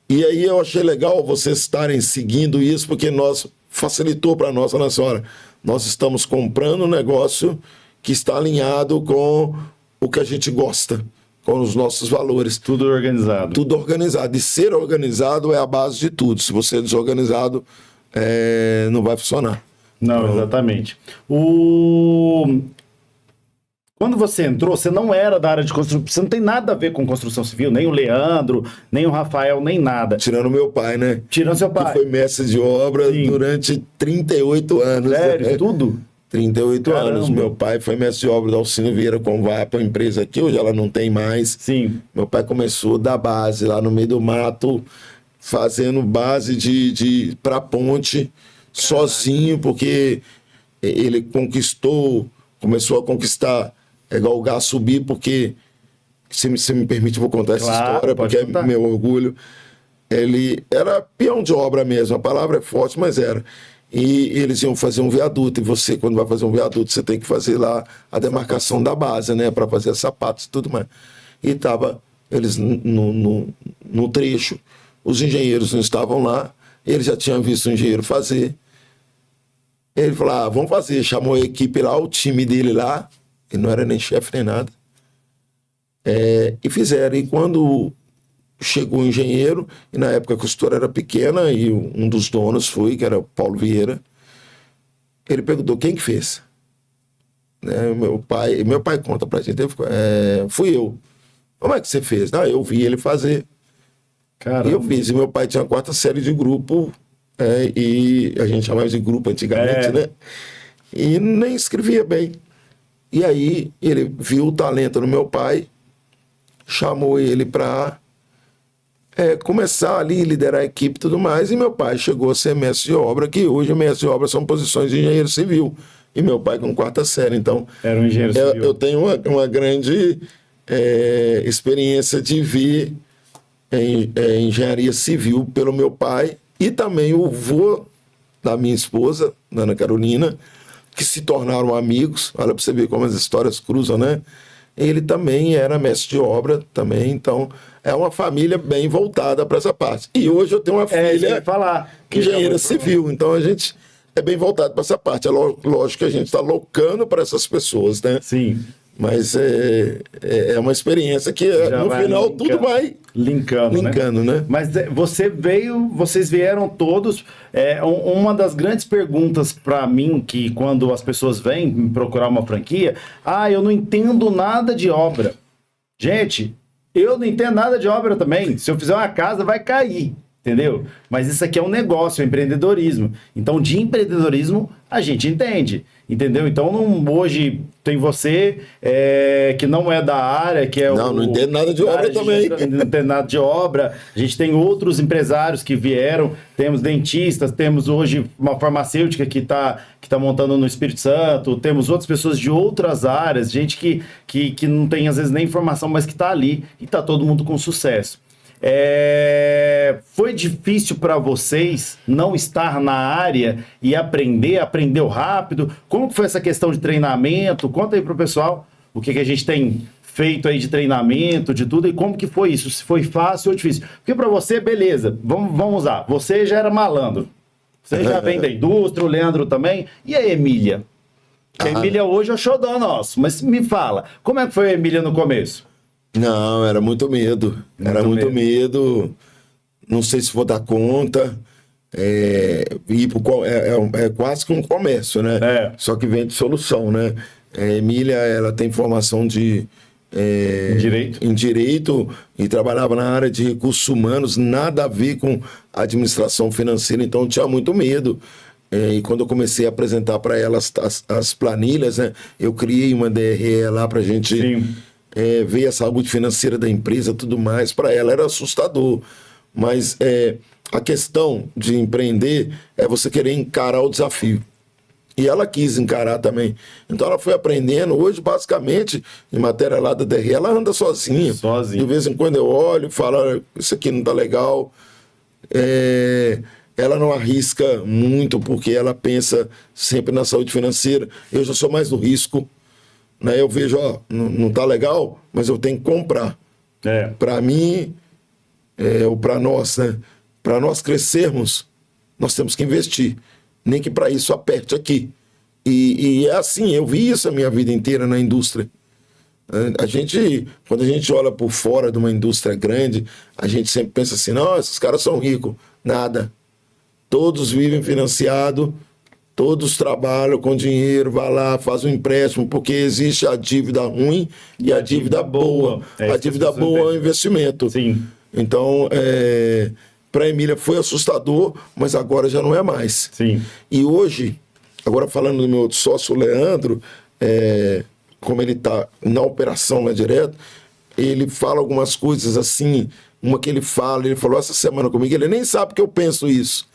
S2: E aí eu achei legal vocês estarem seguindo isso, porque facilitou para nós, olha só, nós estamos comprando um negócio que está alinhado com o que a gente gosta, com os nossos valores.
S1: Tudo organizado.
S2: Tudo organizado. E ser organizado é a base de tudo. Se você é desorganizado, não vai funcionar.
S1: Não, exatamente. Quando você entrou, você não era da área de construção, você não tem nada a ver com construção civil, nem o Leandro, nem o Rafael, nem nada.
S2: Tirando meu pai, né?
S1: Tirando seu pai.
S2: Que foi mestre de obra durante 38 anos.
S1: Sério?
S2: Né?
S1: Tudo?
S2: 38 anos. Meu pai foi mestre de obra da Alcino Vieira Convap, a empresa aqui, hoje ela não tem mais.
S1: Sim.
S2: Meu pai começou da base, lá no meio do mato, fazendo base para ponte, sozinho, porque ele começou a conquistar. É igual o gás subir, porque, se me permite, eu vou contar essa história, porque contar. É meu orgulho. Ele era peão de obra mesmo, a palavra é forte, mas era. E eles iam fazer um viaduto, e você, quando vai fazer um viaduto, você tem que fazer lá a demarcação da base, né, para fazer sapatos e tudo mais. E tava eles no trecho, os engenheiros não estavam lá, ele já tinha visto o engenheiro fazer. Ele falou, vamos fazer, chamou a equipe lá, o time dele lá, ele não era nem chefe nem nada. E fizeram. E quando chegou o engenheiro, e na época a costura era pequena, e um dos donos foi, que era o Paulo Vieira, ele perguntou quem que fez. Meu pai conta pra gente, fui eu. Como é que você fez? Eu vi ele fazer. Caramba. E eu fiz. E meu pai tinha a 4ª série de grupo, e a gente chamava de grupo antigamente, né? E nem escrevia bem. E aí ele viu o talento no meu pai, chamou ele para começar ali, liderar a equipe e tudo mais, e meu pai chegou a ser mestre de obra, que hoje mestre de obra são posições de engenheiro civil, e meu pai com 4ª série, então
S1: era um engenheiro civil.
S2: Eu tenho uma grande experiência de ver engenharia civil pelo meu pai, e também o vô da minha esposa, Ana Carolina, que se tornaram amigos, olha para você ver como as histórias cruzam, né? Ele também era mestre de obra também, então é uma família bem voltada para essa parte. E hoje eu tenho uma filha engenheira civil, então a gente é bem voltado para essa parte. É lógico que a gente está loucando para essas pessoas, né?
S1: Sim.
S2: Mas é uma experiência que no final tudo vai linkando, né?
S1: Mas vocês vieram todos. Uma das grandes perguntas para mim, que quando as pessoas vêm me procurar uma franquia, eu não entendo nada de obra. Gente, eu não entendo nada de obra também. Se eu fizer uma casa, vai cair. Entendeu? Mas isso aqui é um negócio, é um empreendedorismo. Então, de empreendedorismo, a gente entende. Entendeu? Então, hoje tem você que não é da área, que é
S2: não entende nada de obra também.
S1: Não entende nada de obra. A gente tem outros empresários que vieram, temos dentistas, temos hoje uma farmacêutica que tá montando no Espírito Santo, temos outras pessoas de outras áreas, gente que não tem, às vezes, nem informação, mas que está ali e está todo mundo com sucesso. Foi difícil para vocês não estar na área e aprendeu rápido? Como que foi essa questão de treinamento? Conta aí pro pessoal o que a gente tem feito aí de treinamento, de tudo, e como que foi isso? Se foi fácil ou difícil? Porque para você, beleza, vamos lá, você já era malandro, você já vem da indústria, o Leandro também, e a Emília? A Emília hoje é o xodó nosso, mas me fala, como é que foi a Emília no começo?
S2: Não, era muito medo. Muito medo. Não sei se vou dar conta. É quase que um comércio, né? Só que vem de solução, né? Emília, ela tem formação em direito e trabalhava na área de recursos humanos, nada a ver com administração financeira, então eu tinha muito medo. E quando eu comecei a apresentar para ela as planilhas, né? Eu criei uma DRE lá para a gente... Sim. Ver a saúde financeira da empresa, tudo mais, para ela era assustador. Mas a questão de empreender é você querer encarar o desafio. E ela quis encarar também. Então ela foi aprendendo. Hoje, basicamente, em matéria lá da DRE, ela anda sozinha.
S1: Sozinha.
S2: De vez em quando eu olho e falo, olha, isso aqui não tá legal. Ela não arrisca muito, porque ela pensa sempre na saúde financeira. Eu já sou mais do risco. Né? Eu vejo, ó, não tá legal, mas eu tenho que comprar. Para mim, ou para nós, né? Para nós crescermos, nós temos que investir. Nem que para isso aperte aqui. E é assim, eu vi isso a minha vida inteira na indústria. Quando a gente olha por fora de uma indústria grande, a gente sempre pensa assim, não, esses caras são ricos. Nada. Todos vivem financiado, todos trabalham com dinheiro, vai lá, faz um empréstimo, porque existe a dívida ruim e a dívida boa. A dívida boa é o investimento.
S1: Sim.
S2: Então, para a Emília foi assustador, mas agora já não é mais.
S1: Sim.
S2: E hoje, agora falando do meu sócio Leandro, como ele está na operação lá direto, ele fala algumas coisas assim, uma que ele falou essa semana comigo, ele nem sabe que eu penso isso.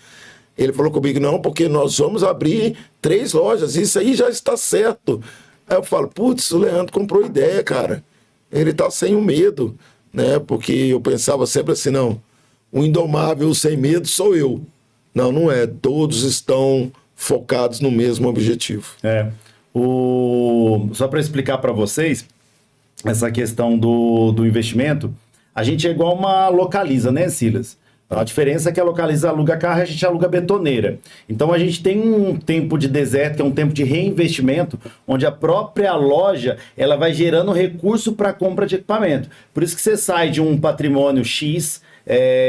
S2: Ele falou comigo, não, porque nós vamos abrir 3 lojas, isso aí já está certo. Aí eu falo, putz, o Leandro comprou ideia, cara. Ele está sem o medo, né? Porque eu pensava sempre assim, não, o indomável sem medo sou eu. Não, não é. Todos estão focados no mesmo objetivo.
S1: Só para explicar para vocês, essa questão do investimento, a gente é igual uma Localiza, né, Silas? A diferença é que a Localiza aluga carro e a gente aluga betoneira. Então a gente tem um tempo de deserto, que é um tempo de reinvestimento, onde a própria loja ela vai gerando recurso para compra de equipamento. Por isso que você sai de um patrimônio X,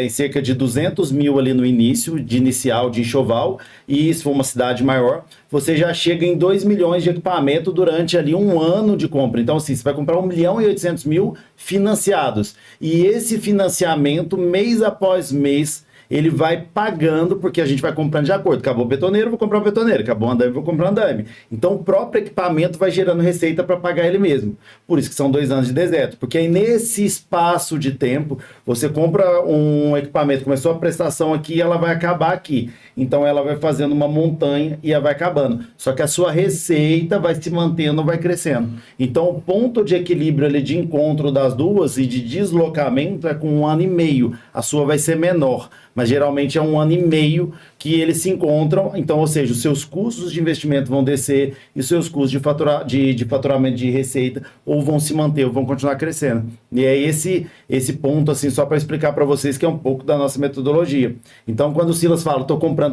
S1: em cerca de 200 mil ali no início, de inicial, de enxoval, e se for uma cidade maior, você já chega em 2 milhões de equipamento durante ali um ano de compra. Então, assim, você vai comprar 1.800.000 financiados. E esse financiamento, mês após mês, ele vai pagando, porque a gente vai comprando de acordo. Acabou o betoneiro, vou comprar o betoneiro. Acabou o andame, vou comprar o andame. Então, o próprio equipamento vai gerando receita para pagar ele mesmo. Por isso que são 2 anos de deserto. Porque aí, nesse espaço de tempo, você compra um equipamento, começou a prestação aqui, ela vai acabar aqui. Então, ela vai fazendo uma montanha e ela vai acabando. Só que a sua receita vai se mantendo, vai crescendo. Então, o ponto de equilíbrio ali, de encontro das duas e de deslocamento é com 1 ano e meio. A sua vai ser menor. Mas geralmente é 1 ano e meio que eles se encontram. Então, ou seja, os seus custos de investimento vão descer e os seus custos de faturamento de receita ou vão se manter ou vão continuar crescendo. E é esse ponto, assim, só para explicar para vocês que é um pouco da nossa metodologia. Então, quando o Silas fala, tô comprando,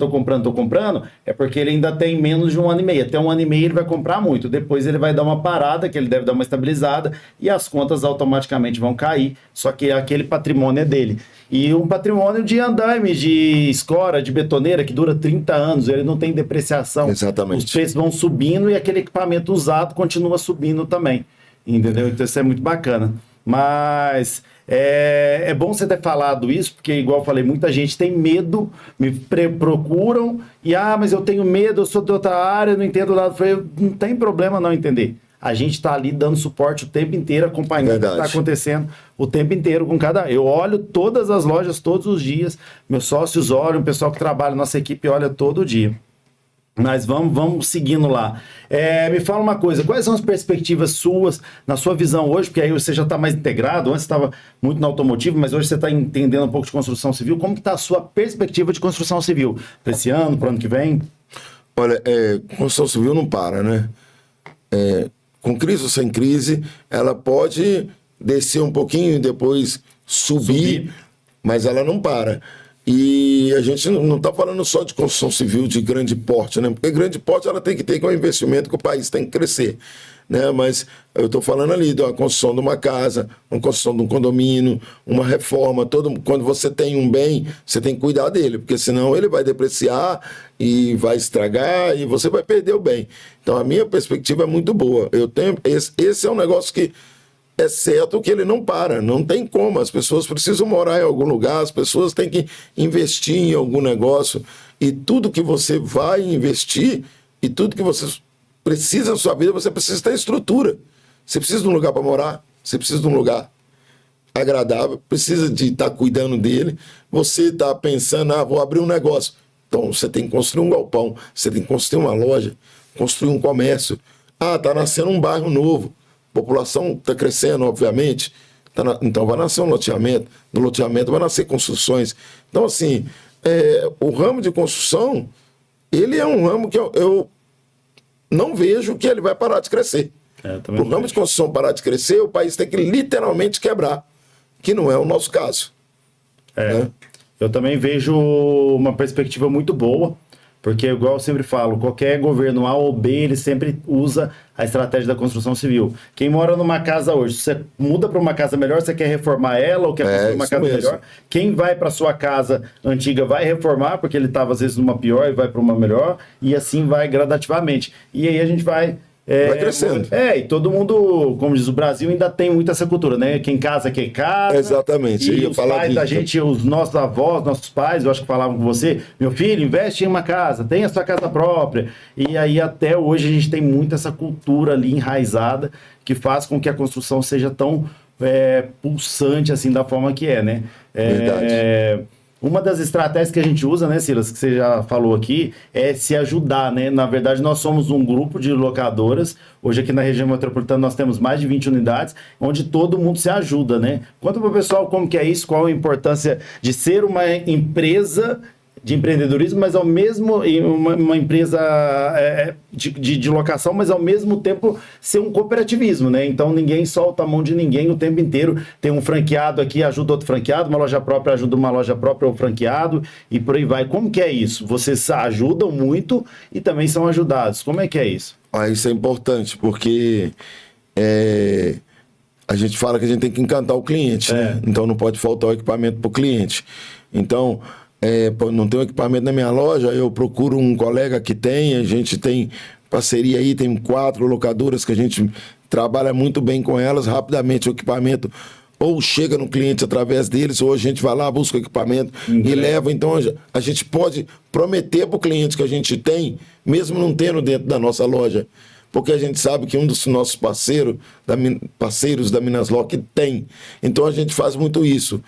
S1: é porque ele ainda tem menos de 1 ano e meio. Até 1 ano e meio ele vai comprar muito. Depois ele vai dar uma parada, que ele deve dar uma estabilizada e as contas automaticamente vão cair. Só que aquele patrimônio é dele. E um patrimônio de andaime, de escora, de betoneira, que dura 30 anos, ele não tem depreciação.
S2: Exatamente.
S1: Os preços vão subindo e aquele equipamento usado continua subindo também. Entendeu? Então isso é muito bacana. Mas é bom você ter falado isso, porque, igual eu falei, muita gente tem medo, me procuram, e mas eu tenho medo, eu sou de outra área, não entendo nada. Eu falei, não tem problema não entender. A gente está ali dando suporte o tempo inteiro, acompanhando o que está acontecendo o tempo inteiro com cada... Eu olho todas as lojas todos os dias, meus sócios olham, o pessoal que trabalha, nossa equipe olha todo dia. Mas vamos seguindo lá. Me fala uma coisa, quais são as perspectivas suas, na sua visão hoje, porque aí você já está mais integrado, antes estava muito no automotivo, mas hoje você está entendendo um pouco de construção civil. Como que está a sua perspectiva de construção civil? Para esse ano, para o ano que vem?
S2: Olha, construção civil não para, né? Com crise ou sem crise, ela pode descer um pouquinho e depois subir, mas ela não para. E a gente não está falando só de construção civil de grande porte, né? Porque grande porte ela tem que ter com investimento que o país tem que crescer, né? Mas eu estou falando ali da construção de uma casa, uma construção de um condomínio, uma reforma. Quando você tem um bem, você tem que cuidar dele, porque senão ele vai depreciar e vai estragar e você vai perder o bem. Então a minha perspectiva é muito boa. Esse é um negócio que é certo que ele não para, não tem como. As pessoas precisam morar em algum lugar, as pessoas têm que investir em algum negócio. E tudo que você vai investir e tudo que você precisa na sua vida, você precisa ter estrutura. Você precisa de um lugar para morar, você precisa de um lugar agradável, precisa de estar cuidando dele. Você está pensando, vou abrir um negócio. Então você tem que construir um galpão, você tem que construir uma loja, construir um comércio. Tá nascendo um bairro novo, a população está crescendo, obviamente, então vai nascer um loteamento, no loteamento vai nascer construções. Então, assim, o ramo de construção, ele é um ramo que eu não vejo que ele vai parar de crescer. Para o ramo de construção parar de crescer, o país tem que literalmente quebrar, que não é o nosso caso. Né?
S1: Eu também vejo uma perspectiva muito boa, porque, igual eu sempre falo, qualquer governo A ou B, ele sempre usa a estratégia da construção civil. Quem mora numa casa hoje, se você muda para uma casa melhor, você quer reformar ela ou quer construir uma casa melhor? Quem vai para sua casa antiga vai reformar, porque ele estava, às vezes, numa pior e vai para uma melhor, e assim vai gradativamente. E aí a gente vai
S2: crescendo.
S1: E todo mundo, como diz o Brasil, ainda tem muito essa cultura, né? Quem casa, quem casa.
S2: Exatamente.
S1: E os pais da gente, os nossos avós, nossos pais, eu acho que falavam com você, meu filho, investe em uma casa, tenha sua casa própria. E aí até hoje a gente tem muito essa cultura ali enraizada que faz com que a construção seja tão pulsante assim da forma que é, né?
S2: Verdade.
S1: Uma das estratégias que a gente usa, né, Silas, que você já falou aqui, é se ajudar, né? Na verdade, nós somos um grupo de locadoras. Hoje aqui na região metropolitana nós temos mais de 20 unidades, onde todo mundo se ajuda, né? Conta para o pessoal como que é isso, qual a importância de ser uma empresa de empreendedorismo, mas ao mesmo uma empresa de locação, mas ao mesmo tempo ser um cooperativismo, né? Então ninguém solta a mão de ninguém o tempo inteiro. Tem um franqueado aqui, ajuda outro franqueado, uma loja própria ajuda uma loja própria ou franqueado, e por aí vai. Como que é isso? Vocês ajudam muito e também são ajudados. Como é que é isso?
S2: Isso é importante, porque a gente fala que a gente tem que encantar o cliente, né? Então não pode faltar o equipamento para o cliente. Então, não tem um equipamento na minha loja, eu procuro um colega que tem, a gente tem parceria aí, tem 4 locadoras que a gente trabalha muito bem com elas, rapidamente o equipamento ou chega no cliente através deles, ou a gente vai lá, busca o equipamento e leva. Então a gente pode prometer para o cliente que a gente tem, mesmo não tendo dentro da nossa loja, porque a gente sabe que um dos nossos parceiros da Minas Lock tem. Então a gente faz muito isso.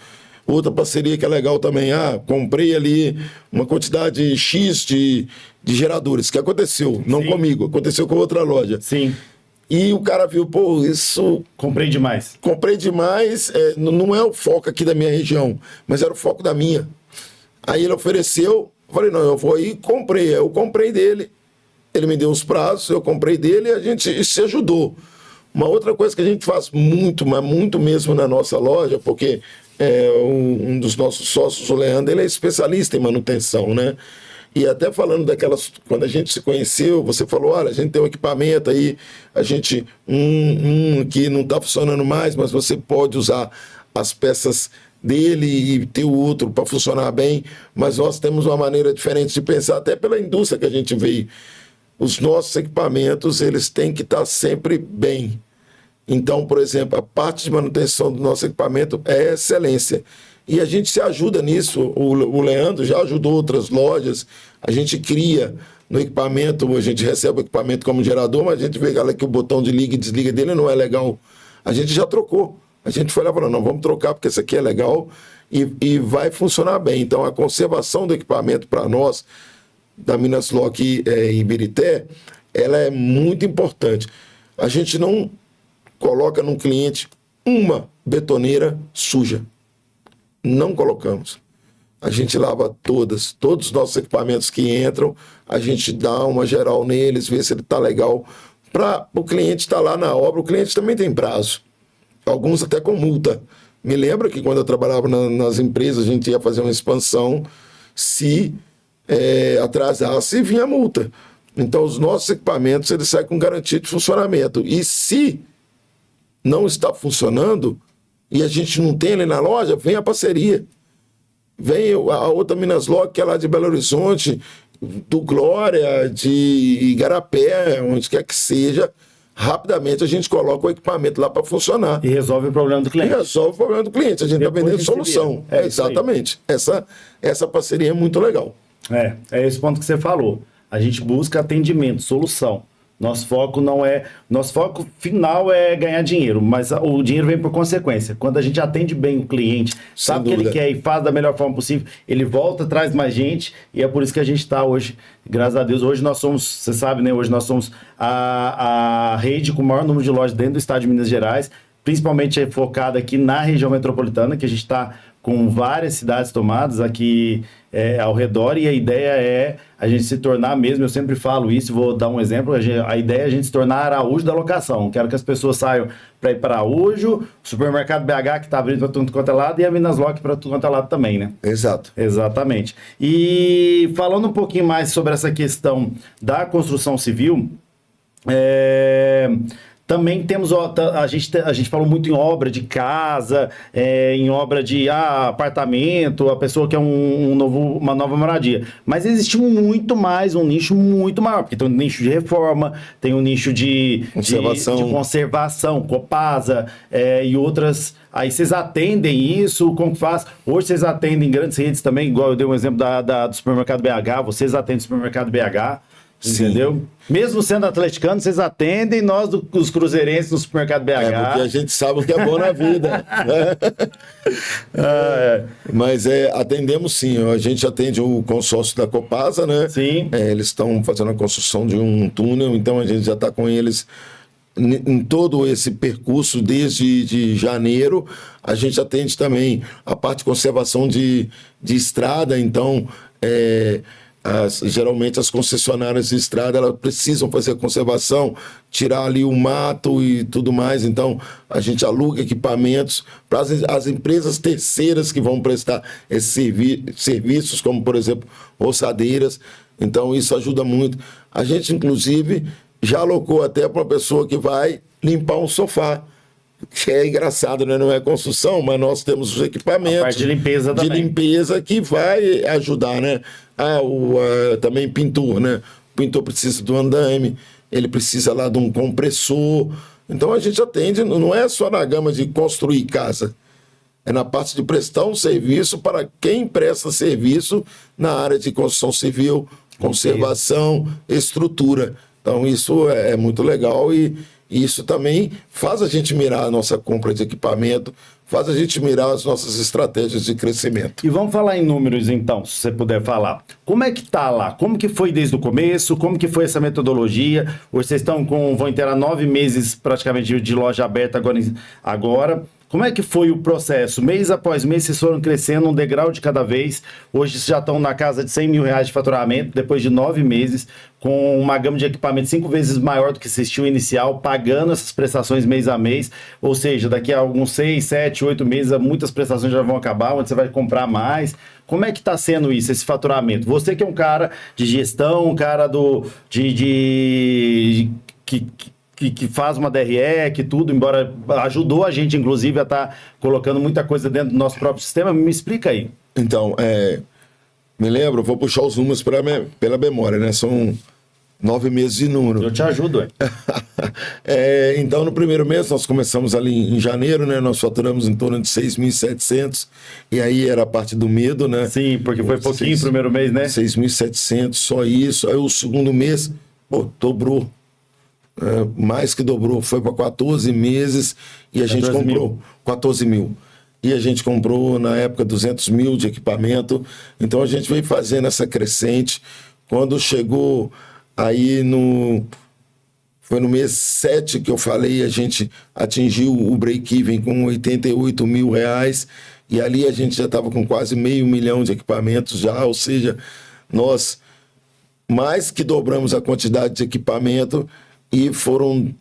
S2: Outra parceria que é legal também, comprei ali uma quantidade X de geradores, que aconteceu, não comigo, aconteceu com outra loja.
S1: Sim.
S2: E o cara viu, isso...
S1: Comprei demais.
S2: Comprei demais, não é o foco aqui da minha região, mas era o foco da minha. Aí ele ofereceu, falei, não, eu vou aí e comprei. Eu comprei dele, ele me deu os prazos, eu comprei dele e a gente se ajudou. Uma outra coisa que a gente faz muito, mas muito mesmo na nossa loja, porque um dos nossos sócios, o Leandro, ele é especialista em manutenção, né? E até falando daquelas, quando a gente se conheceu, você falou, olha, a gente tem um equipamento aí, a gente, que não está funcionando mais, mas você pode usar as peças dele e ter o outro para funcionar bem, mas nós temos uma maneira diferente de pensar, até pela indústria que a gente veio. Os nossos equipamentos, eles têm que estar sempre bem. Então, por exemplo, a parte de manutenção do nosso equipamento é excelência. E a gente se ajuda nisso. O Leandro já ajudou outras lojas. A gente cria no equipamento, a gente recebe o equipamento como gerador, mas a gente vê que o botão de liga e desliga dele não é legal. A gente já trocou. A gente foi lá e falou, não, vamos trocar porque isso aqui é legal e vai funcionar bem. Então, a conservação do equipamento para nós, da Minas Lock em Ibirité, ela é muito importante. A gente não coloca no cliente uma betoneira suja. Não colocamos. A gente lava todos os nossos equipamentos que entram, a gente dá uma geral neles, vê se ele está legal. Para o cliente estar lá na obra, o cliente também tem prazo. Alguns até com multa. Me lembro que quando eu trabalhava nas empresas, a gente ia fazer uma expansão, se atrasasse, vinha multa. Então, os nossos equipamentos, eles saem com garantia de funcionamento. E se não está funcionando, e a gente não tem ele na loja, vem a parceria. Vem a outra Minas Lock, que é lá de Belo Horizonte, do Glória, de Igarapé, onde quer que seja, rapidamente a gente coloca o equipamento lá para funcionar.
S1: E resolve o problema do cliente.
S2: E resolve o problema do cliente. A gente está vendendo solução. Exatamente. Essa parceria é muito legal.
S1: É esse ponto que você falou. A gente busca atendimento, solução. Nosso foco final é ganhar dinheiro, mas o dinheiro vem por consequência. Quando a gente atende bem o cliente, sabe o que ele quer e faz da melhor forma possível, ele volta, traz mais gente, e é por isso que a gente está hoje, graças a Deus. Hoje nós somos, você sabe, né? Hoje nós somos a rede com o maior número de lojas dentro do estado de Minas Gerais, principalmente focada aqui na região metropolitana, que a gente está com várias cidades tomadas aqui ao redor, e a ideia é a gente se tornar mesmo, eu sempre falo isso, vou dar um exemplo, a ideia é a gente se tornar Araújo da locação. Quero que as pessoas saiam para ir para Araújo, o supermercado BH que está abrindo para tudo quanto é lado, e a Minas Lock para tudo quanto é lado também, né?
S2: Exato.
S1: Exatamente. E falando um pouquinho mais sobre essa questão da construção civil, também temos, a gente falou muito em obra de casa, em obra de apartamento, a pessoa quer uma nova moradia. Mas existe muito mais, um nicho muito maior, porque tem um nicho de reforma, tem um nicho de conservação, Copasa, e outras. Aí vocês atendem isso, como que faz? Hoje vocês atendem grandes redes também, igual eu dei um exemplo do supermercado BH, vocês atendem o supermercado BH. Entendeu? Sim. Mesmo sendo atleticano, vocês atendem nós, os cruzeirenses, no supermercado BH.
S2: Porque a gente sabe o que é bom na vida. Mas atendemos sim. A gente atende o consórcio da Copasa, né?
S1: Sim.
S2: Eles estão fazendo a construção de um túnel, então a gente já está com eles em todo esse percurso desde janeiro. A gente atende também a parte de conservação de estrada, então... geralmente as concessionárias de estrada, elas precisam fazer conservação, tirar ali o mato e tudo mais, então a gente aluga equipamentos para as empresas terceiras que vão prestar esses serviços, como por exemplo roçadeiras, então isso ajuda muito. A gente inclusive já alocou até para uma pessoa que vai limpar um sofá, que é engraçado, né? Não é construção, mas nós temos os equipamentos
S1: a parte de limpeza também.
S2: De limpeza que vai ajudar, né? Também pintor, né? O pintor precisa do andaime, ele precisa lá de um compressor. Então a gente atende, não é só na gama de construir casa, é na parte de prestar um serviço para quem presta serviço na área de construção civil, conservação, estrutura. Então isso é muito legal e isso também faz a gente mirar a nossa compra de equipamento, faz a gente mirar as nossas estratégias de crescimento.
S1: E vamos falar em números então, se você puder falar. Como é que tá lá? Como que foi desde o começo? Como que foi essa metodologia? Hoje vocês vão inteirar 9 meses praticamente de loja aberta agora. Como é que foi o processo? Mês após mês, vocês foram crescendo um degrau de cada vez. Hoje vocês já estão na casa de R$100 mil de faturamento, depois de 9 meses, com uma gama de equipamento 5 vezes maior do que vocês tinham inicial, pagando essas prestações mês a mês. Ou seja, daqui a alguns 6, 7, 8 meses, muitas prestações já vão acabar, onde você vai comprar mais. Como é que está sendo isso, esse faturamento? Você que é um cara de gestão, um cara que faz uma DRE, que tudo, embora ajudou a gente, inclusive, a estar colocando muita coisa dentro do nosso próprio sistema. Me explica aí.
S2: Então, me lembro, vou puxar os números pela memória, né? São 9 meses de número.
S1: Eu te ajudo,
S2: Então, no primeiro mês, nós começamos ali em janeiro, né? Nós faturamos em torno de 6.700, e aí era a parte do medo, né?
S1: Sim, porque foi pouquinho o primeiro mês, né?
S2: 6.700, só isso. Aí o segundo mês, dobrou. Mais que dobrou, foi para 14 meses e a gente comprou 14 mil. E a gente comprou, na época, 200 mil de equipamento. Então a gente veio fazendo essa crescente. Quando chegou aí foi no mês 7 que eu falei, a gente atingiu o break-even com 88 mil reais. E ali a gente já estava com quase $500 mil de equipamentos já, ou seja, nós mais que dobramos a quantidade de equipamento. E foram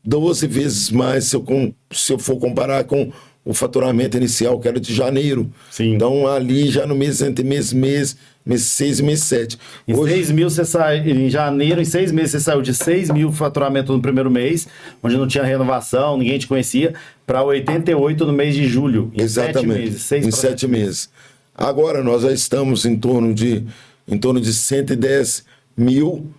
S2: 12 vezes mais se eu for comparar com o faturamento inicial, que era de janeiro.
S1: Sim.
S2: Então, ali já no entre mês 6 e mês 7.
S1: Em 6 mil você saiu, em janeiro, em 6 meses você saiu de 6 mil faturamento no primeiro mês, onde não tinha renovação, ninguém te conhecia, para 88 no mês de julho.
S2: Exatamente.
S1: 7 meses.
S2: Em 7 meses. Agora nós já estamos em torno de 110 mil.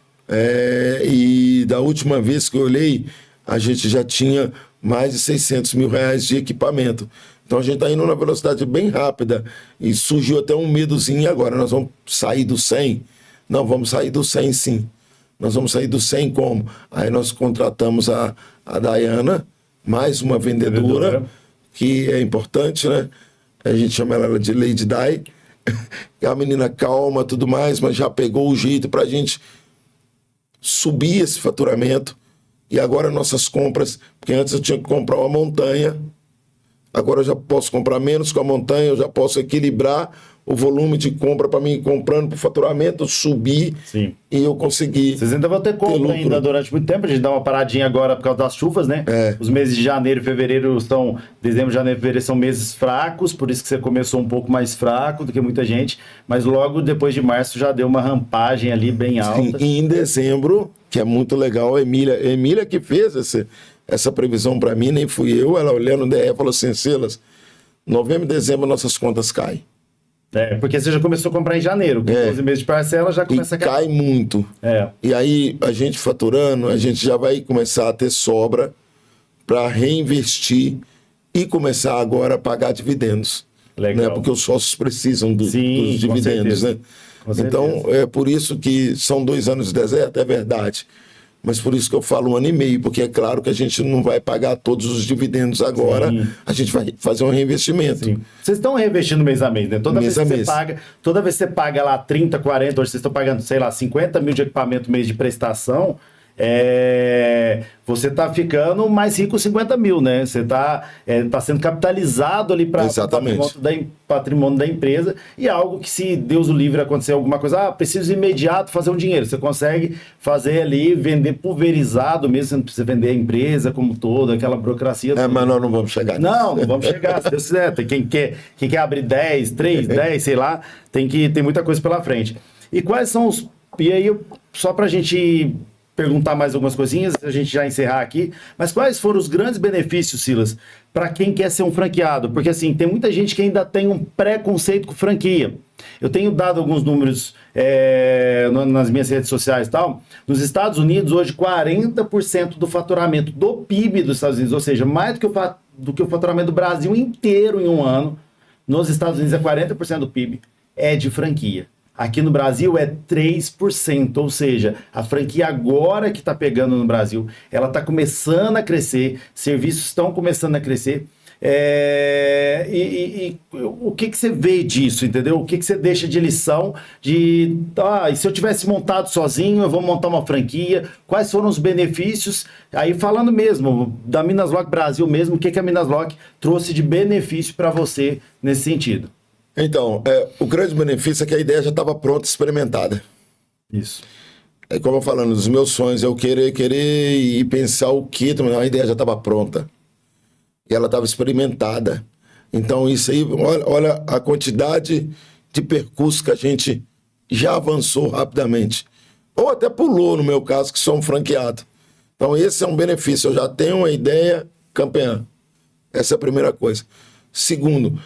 S2: E da última vez que eu olhei, a gente já tinha mais de 600 mil reais de equipamento. Então a gente está indo numa velocidade bem rápida e surgiu até um medozinho agora. Nós vamos sair do 100? Não, vamos sair do 100 sim. Nós vamos sair do 100 como? Aí nós contratamos a Dayana, mais uma vendedora, que é importante, né? A gente chama ela de Lady Day. É uma menina calma, tudo mais, mas já pegou o jeito para a gente subir esse faturamento. E agora nossas compras, porque antes eu tinha que comprar uma montanha, agora eu já posso comprar menos com a montanha, eu já posso equilibrar o volume de compra para mim ir comprando para o faturamento subir.
S1: Sim.
S2: E eu conseguir.
S1: Vocês ainda vão ter compra ainda durante muito tempo. A gente dá uma paradinha agora por causa das chuvas, né? Os meses de janeiro e fevereiro são... Dezembro, janeiro e fevereiro são meses fracos, por isso que você começou um pouco mais fraco do que muita gente, mas logo depois de março já deu uma rampagem ali bem alta.
S2: Sim, e em dezembro, que é muito legal, a Emília que fez essa previsão para mim, nem fui eu, ela olhando o DE falou assim, Silas, novembro e dezembro nossas contas caem.
S1: Porque você já começou a comprar em janeiro, com 12 meses de parcela já começa a cair.
S2: Cai muito. E aí, a gente faturando, a gente já vai começar a ter sobra para reinvestir e começar agora a pagar dividendos.
S1: Legal.
S2: Né? Porque os sócios precisam dos dividendos. Né? Então, é por isso que são 2 anos de deserto, é verdade. Mas por isso que eu falo 1 ano e meio, porque é claro que a gente não vai pagar todos os dividendos agora, a gente vai fazer um reinvestimento.
S1: Sim. Vocês estão reinvestindo mês a mês, né? Toda vez que você paga lá 30, 40, hoje vocês estão pagando, sei lá, 50 mil de equipamento mês de prestação, você está ficando mais rico 50 mil, né? Você está sendo capitalizado ali para o patrimônio da empresa, e é algo que, se Deus o livre acontecer alguma coisa, preciso imediato fazer um dinheiro, você consegue fazer ali, vender pulverizado mesmo, você não precisa vender a empresa como toda, aquela burocracia.
S2: Mas nós não vamos chegar nisso.
S1: Não vamos chegar, se Deus quiser. Tem quem quer abrir 10, 3, 10, sei lá, tem muita coisa pela frente. E quais são os... E aí, só para a gente perguntar mais algumas coisinhas, a gente já encerrar aqui, mas quais foram os grandes benefícios, Silas, para quem quer ser um franqueado? Porque assim, tem muita gente que ainda tem um preconceito com franquia. Eu tenho dado alguns números nas minhas redes sociais e tal. Nos Estados Unidos, hoje, 40% do faturamento do PIB dos Estados Unidos, ou seja, mais do que o faturamento do Brasil inteiro em um ano, nos Estados Unidos é 40% do PIB, é de franquia. Aqui no Brasil é 3%, ou seja, a franquia agora que está pegando no Brasil, ela está começando a crescer, serviços estão começando a crescer. O que você vê disso, entendeu? O que você deixa de lição e se eu tivesse montado sozinho, eu vou montar uma franquia, quais foram os benefícios? Aí falando mesmo, da Minas Lock Brasil mesmo, o que a Minas Lock trouxe de benefício para você nesse sentido?
S2: Então, o grande benefício é que a ideia já estava pronta, experimentada.
S1: Isso.
S2: Como eu falando, os meus sonhos, eu querer e pensar o quê, a ideia já estava pronta. E ela estava experimentada. Então, isso aí, olha a quantidade de percurso que a gente já avançou rapidamente. Ou até pulou, no meu caso, que sou um franqueado. Então, esse é um benefício. Eu já tenho uma ideia campeã. Essa é a primeira coisa. Segundo,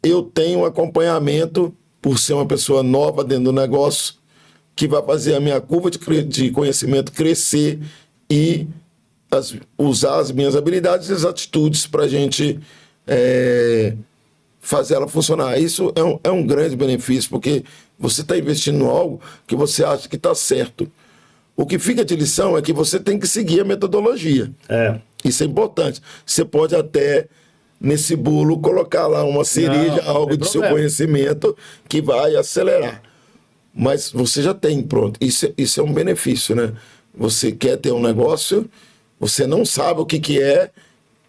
S2: eu tenho acompanhamento, por ser uma pessoa nova dentro do negócio, que vai fazer a minha curva de conhecimento crescer e usar as minhas habilidades e as atitudes para a gente fazer ela funcionar. Isso é um grande benefício, porque você está investindo em algo que você acha que está certo. O que fica de lição é que você tem que seguir a metodologia. Isso é importante. Você pode até, nesse bolo, colocar lá uma cereja, algo do seu conhecimento que vai acelerar. Mas você já tem, pronto. Isso é um benefício, né? Você quer ter um negócio, você não sabe o que é,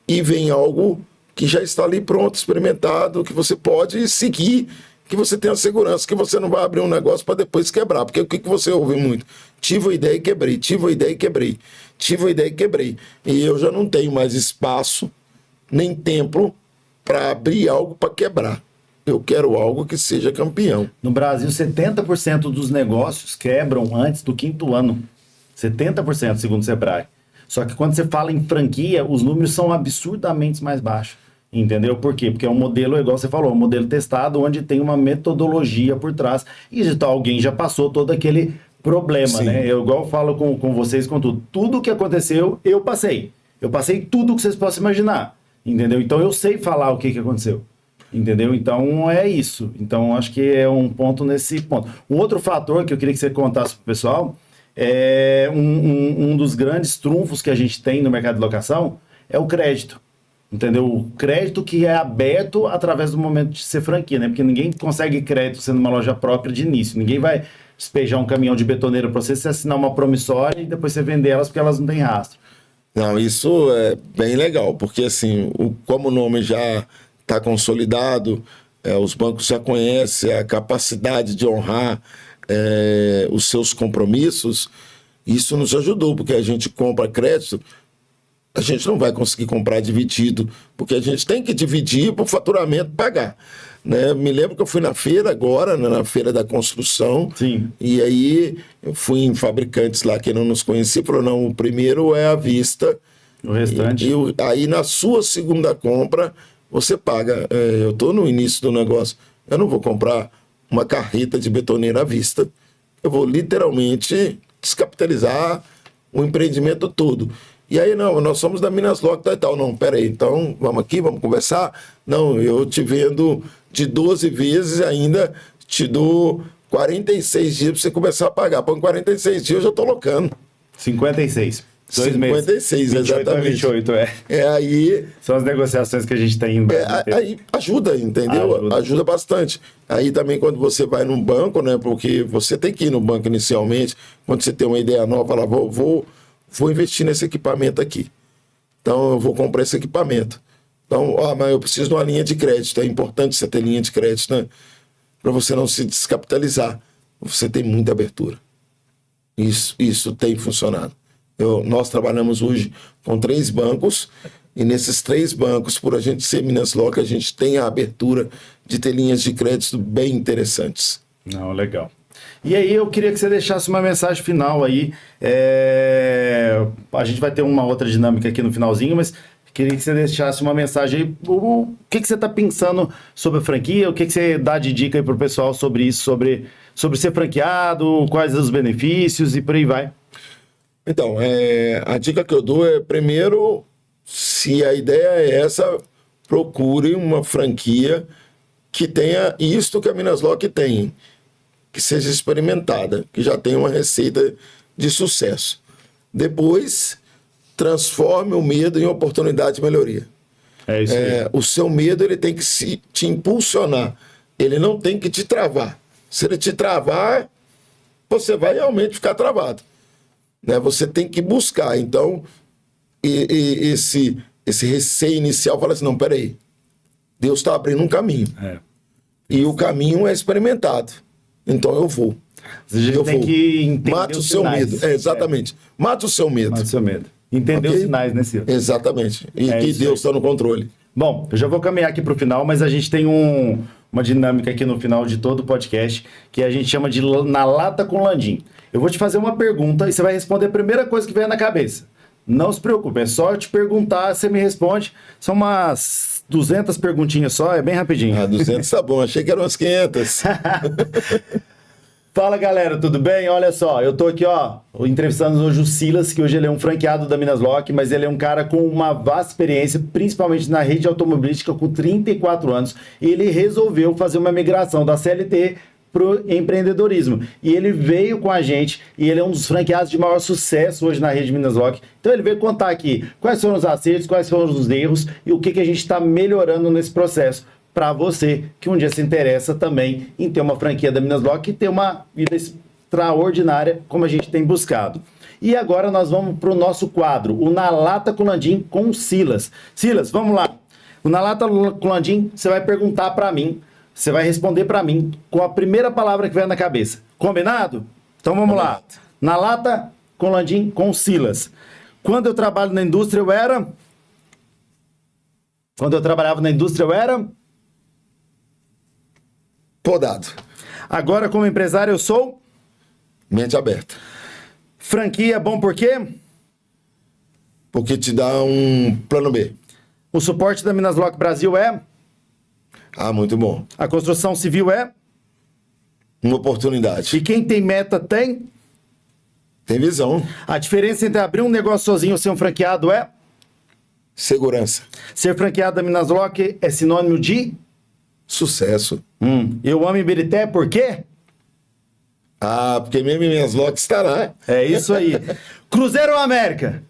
S2: e vem algo que já está ali pronto, experimentado, que você pode seguir, que você tem a segurança, que você não vai abrir um negócio para depois quebrar. Porque o que você ouve muito? Tive a ideia e quebrei, tive a ideia e quebrei, tive a ideia e quebrei. E eu já não tenho mais espaço nem tempo para abrir algo para quebrar. Eu quero algo que seja campeão.
S1: No Brasil, 70% dos negócios quebram antes do 5º ano. 70%, segundo o Sebrae. Só que quando você fala em franquia, os números são absurdamente mais baixos. Entendeu? Por quê? Porque é um modelo, igual você falou, um modelo testado, onde tem uma metodologia por trás. E então, alguém já passou todo aquele problema, né? Eu igual falo com vocês, com tudo. Tudo que aconteceu, eu passei. Eu passei tudo que vocês possam imaginar. Entendeu? Então eu sei falar o que aconteceu. Entendeu? Então é isso. Então acho que é um ponto nesse ponto. Um outro fator que eu queria que você contasse pro pessoal um dos grandes trunfos que a gente tem no mercado de locação é o crédito. Entendeu? O crédito que é aberto através do momento de ser franquia, né? Porque ninguém consegue crédito sendo uma loja própria de início. Ninguém vai despejar um caminhão de betoneira para você assinar uma promissória e depois você vender elas porque elas não têm rastro.
S2: Não, isso é bem legal, porque assim, como o nome já está consolidado, os bancos já conhecem a capacidade de honrar os seus compromissos, isso nos ajudou, porque a gente compra crédito, a gente não vai conseguir comprar dividido, porque a gente tem que dividir para o faturamento pagar. Né? Me lembro que eu fui na feira agora, na feira da construção.
S1: Sim.
S2: E aí eu fui em fabricantes lá que não nos conhecia, falou, não, o primeiro é à vista.
S1: O restante.
S2: Aí na sua segunda compra, você paga. Eu estou no início do negócio, eu não vou comprar uma carreta de betoneira à vista, eu vou literalmente descapitalizar o empreendimento todo. E aí, não, nós somos da Minas Lock e tal. Não, peraí, então vamos aqui, vamos conversar. Não, eu te vendo de 12 vezes, ainda te dou 46 dias para você começar a pagar. Põe 46 dias, eu já estou locando.
S1: 56. 2 meses.
S2: 56, 28 exatamente.
S1: 28,
S2: Aí...
S1: São as negociações que a gente tem.
S2: Aí ajuda, entendeu? Ajuda bastante. Aí também quando você vai num banco, né? Porque você tem que ir no banco inicialmente, quando você tem uma ideia nova, fala, vou investir nesse equipamento aqui. Então, eu vou comprar esse equipamento. Então, mas eu preciso de uma linha de crédito. É importante você ter linha de crédito, né? Para você não se descapitalizar. Você tem muita abertura. Isso tem funcionado. Nós trabalhamos hoje com 3 bancos, e nesses 3 bancos, por a gente ser Minas Lock, a gente tem a abertura de ter linhas de crédito bem interessantes.
S1: Não, legal. E aí eu queria que você deixasse uma mensagem final aí. A gente vai ter uma outra dinâmica aqui no finalzinho, mas queria que você deixasse uma mensagem aí. O que você está pensando sobre a franquia? O que você dá de dica aí para o pessoal sobre isso, sobre ser franqueado, quais os benefícios e por aí vai?
S2: Então, a dica que eu dou é, primeiro, se a ideia é essa, procure uma franquia que tenha isto que a Minas Lock tem, que seja experimentada, que já tenha uma receita de sucesso. Depois, transforme o medo em oportunidade de melhoria.
S1: É isso aí.
S2: O seu medo ele tem que te impulsionar, ele não tem que te travar. Se ele te travar, você vai realmente ficar travado. Né? Você tem que buscar. Então, esse receio inicial fala assim, não, peraí, Deus está abrindo um caminho. E o caminho é experimentado. Então eu vou.
S1: Você tem que entender
S2: Mata o seu medo. Exatamente. Mata o seu medo.
S1: Mata o seu medo. Entender os sinais, né, Ciro?
S2: Exatamente. E que Deus está no controle.
S1: Bom, eu já vou caminhar aqui para o final, mas a gente tem uma dinâmica aqui no final de todo o podcast que a gente chama de Na Lata com Landim. Eu vou te fazer uma pergunta e você vai responder a primeira coisa que vier na cabeça. Não se preocupe, é só eu te perguntar, você me responde. São umas 200 perguntinhas só, é bem rapidinho.
S2: 200 tá bom, achei que eram umas 500.
S1: Fala, galera, tudo bem? Olha só, eu tô aqui, entrevistando hoje o Silas, que hoje ele é um franqueado da Minas Lock, mas ele é um cara com uma vasta experiência, principalmente na rede automobilística, com 34 anos. E ele resolveu fazer uma migração da CLT pro empreendedorismo. E ele veio com a gente, e ele é um dos franqueados de maior sucesso hoje na rede Minas Lock. Então ele veio contar aqui quais foram os acertos, quais foram os erros e o que a gente está melhorando nesse processo para você que um dia se interessa também em ter uma franquia da Minas Lock e ter uma vida extraordinária como a gente tem buscado. E agora nós vamos para o nosso quadro, o Na Lata com Landim com o Silas. Silas, vamos lá. O Na Lata com Landim, você vai perguntar para mim, você vai responder para mim com a primeira palavra que vier na cabeça. Combinado? Então vamos lá. Na Lata com Landim com o Silas. Quando eu trabalho na indústria, eu era... Quando eu trabalhava na indústria, eu era...
S2: Podado.
S1: Agora, como empresário, eu sou...
S2: Mente aberta.
S1: Franquia é bom por quê?
S2: Porque te dá um plano B.
S1: O suporte da Minas Lock Brasil é...
S2: Muito bom.
S1: A construção civil é...
S2: Uma oportunidade.
S1: E quem tem meta tem...
S2: Tem visão.
S1: A diferença entre abrir um negócio sozinho ou ser um franqueado é...
S2: Segurança.
S1: Ser franqueado da Minas Lock é sinônimo de...
S2: Sucesso.
S1: Eu amo Ibirité por quê?
S2: Ah, porque mesmo em minhas lotes está lá.
S1: É isso aí. Cruzeiro ou América?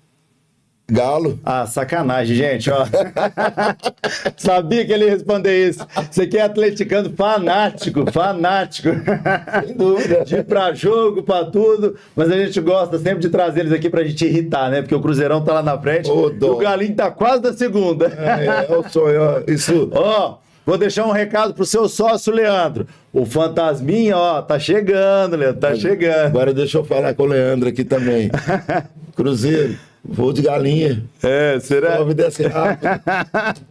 S2: Galo.
S1: Ah, sacanagem, gente, ó. Sabia que ele ia responder isso. Você aqui é atleticano fanático, fanático.
S2: Sem dúvida.
S1: De ir pra jogo, pra tudo. Mas a gente gosta sempre de trazer eles aqui pra gente irritar, né? Porque o Cruzeirão tá lá na frente.
S2: Ô,
S1: E
S2: dó.
S1: o Galinho tá quase na segunda.
S2: É o sonho, ó. Isso.
S1: Ó, vou deixar um recado pro seu sócio, Leandro. O Fantasminha, ó, tá chegando, Leandro, tá chegando.
S2: Agora deixa eu falar com o Leandro aqui também. Cruzeiro, voo de galinha.
S1: É, será?
S2: Sobe e desce rápido.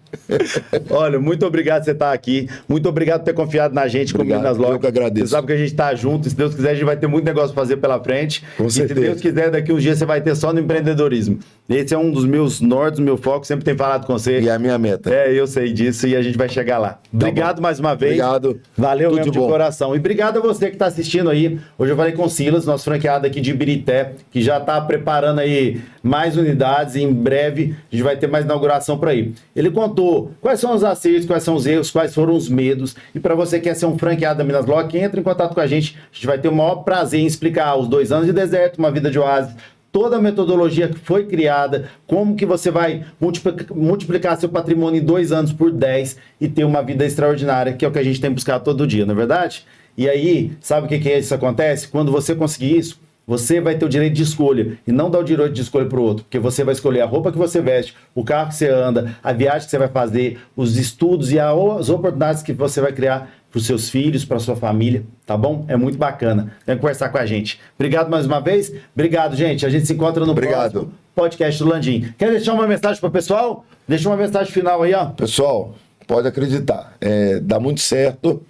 S1: Olha, muito obrigado por você estar aqui. Muito obrigado por ter confiado na gente comigo
S2: Obrigado,
S1: nas lojas.
S2: eu que agradeço.
S1: Você sabe que a gente tá junto. Se Deus quiser, a gente vai ter muito negócio pra fazer pela frente.
S2: Com
S1: e
S2: certeza.
S1: se Deus quiser, daqui uns dias você vai ter só no empreendedorismo. Esse é um dos meus nortes, do meu foco. Sempre tenho falado com você.
S2: E é a minha meta.
S1: É, eu sei disso e a gente vai chegar lá. Obrigado mais uma vez.
S2: Obrigado.
S1: Valeu
S2: Tudo
S1: mesmo
S2: de
S1: de
S2: bom.
S1: coração. E obrigado a você que está assistindo aí. Hoje eu falei com o Silas, nosso franqueado aqui de Ibirité, que já está preparando aí mais unidades e em breve a gente vai ter mais inauguração para ir. Ele contou quais são os acertos, quais são os erros, quais foram os medos. E para você que quer ser um franqueado da Minas Lock, entra em contato com a gente gente vai ter o maior prazer em explicar os 2 anos de deserto, uma vida de oásis, toda a metodologia que foi criada, como que você vai multiplicar seu patrimônio em 2 anos por 10 e ter uma vida extraordinária, que é o que a gente tem buscado todo dia, não é verdade? E aí, sabe o que isso acontece? Quando você conseguir isso, você vai ter o direito de escolha e não dar o direito de escolha para o outro, porque você vai escolher a roupa que você veste, o carro que você anda, a viagem que você vai fazer, os estudos e as oportunidades que você vai criar para os seus filhos, para a sua família, tá bom? É muito bacana. Vem conversar com a gente. Obrigado mais uma vez. Obrigado, gente. A gente se encontra no próximo podcast do Landim. Quer deixar uma mensagem para o pessoal? Deixa uma mensagem final aí, ó.
S2: Pessoal, pode acreditar. Dá muito certo.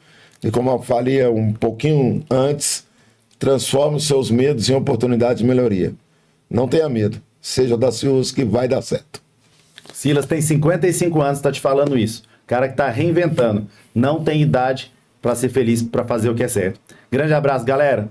S2: E como eu falei um pouquinho antes, transforme os seus medos em oportunidades de melhoria. Não tenha medo. Seja audacioso que vai dar certo.
S1: Silas tem 55 anos, tá te falando isso. Cara que tá reinventando. Não tem idade para ser feliz, para fazer o que é certo. Grande abraço, galera.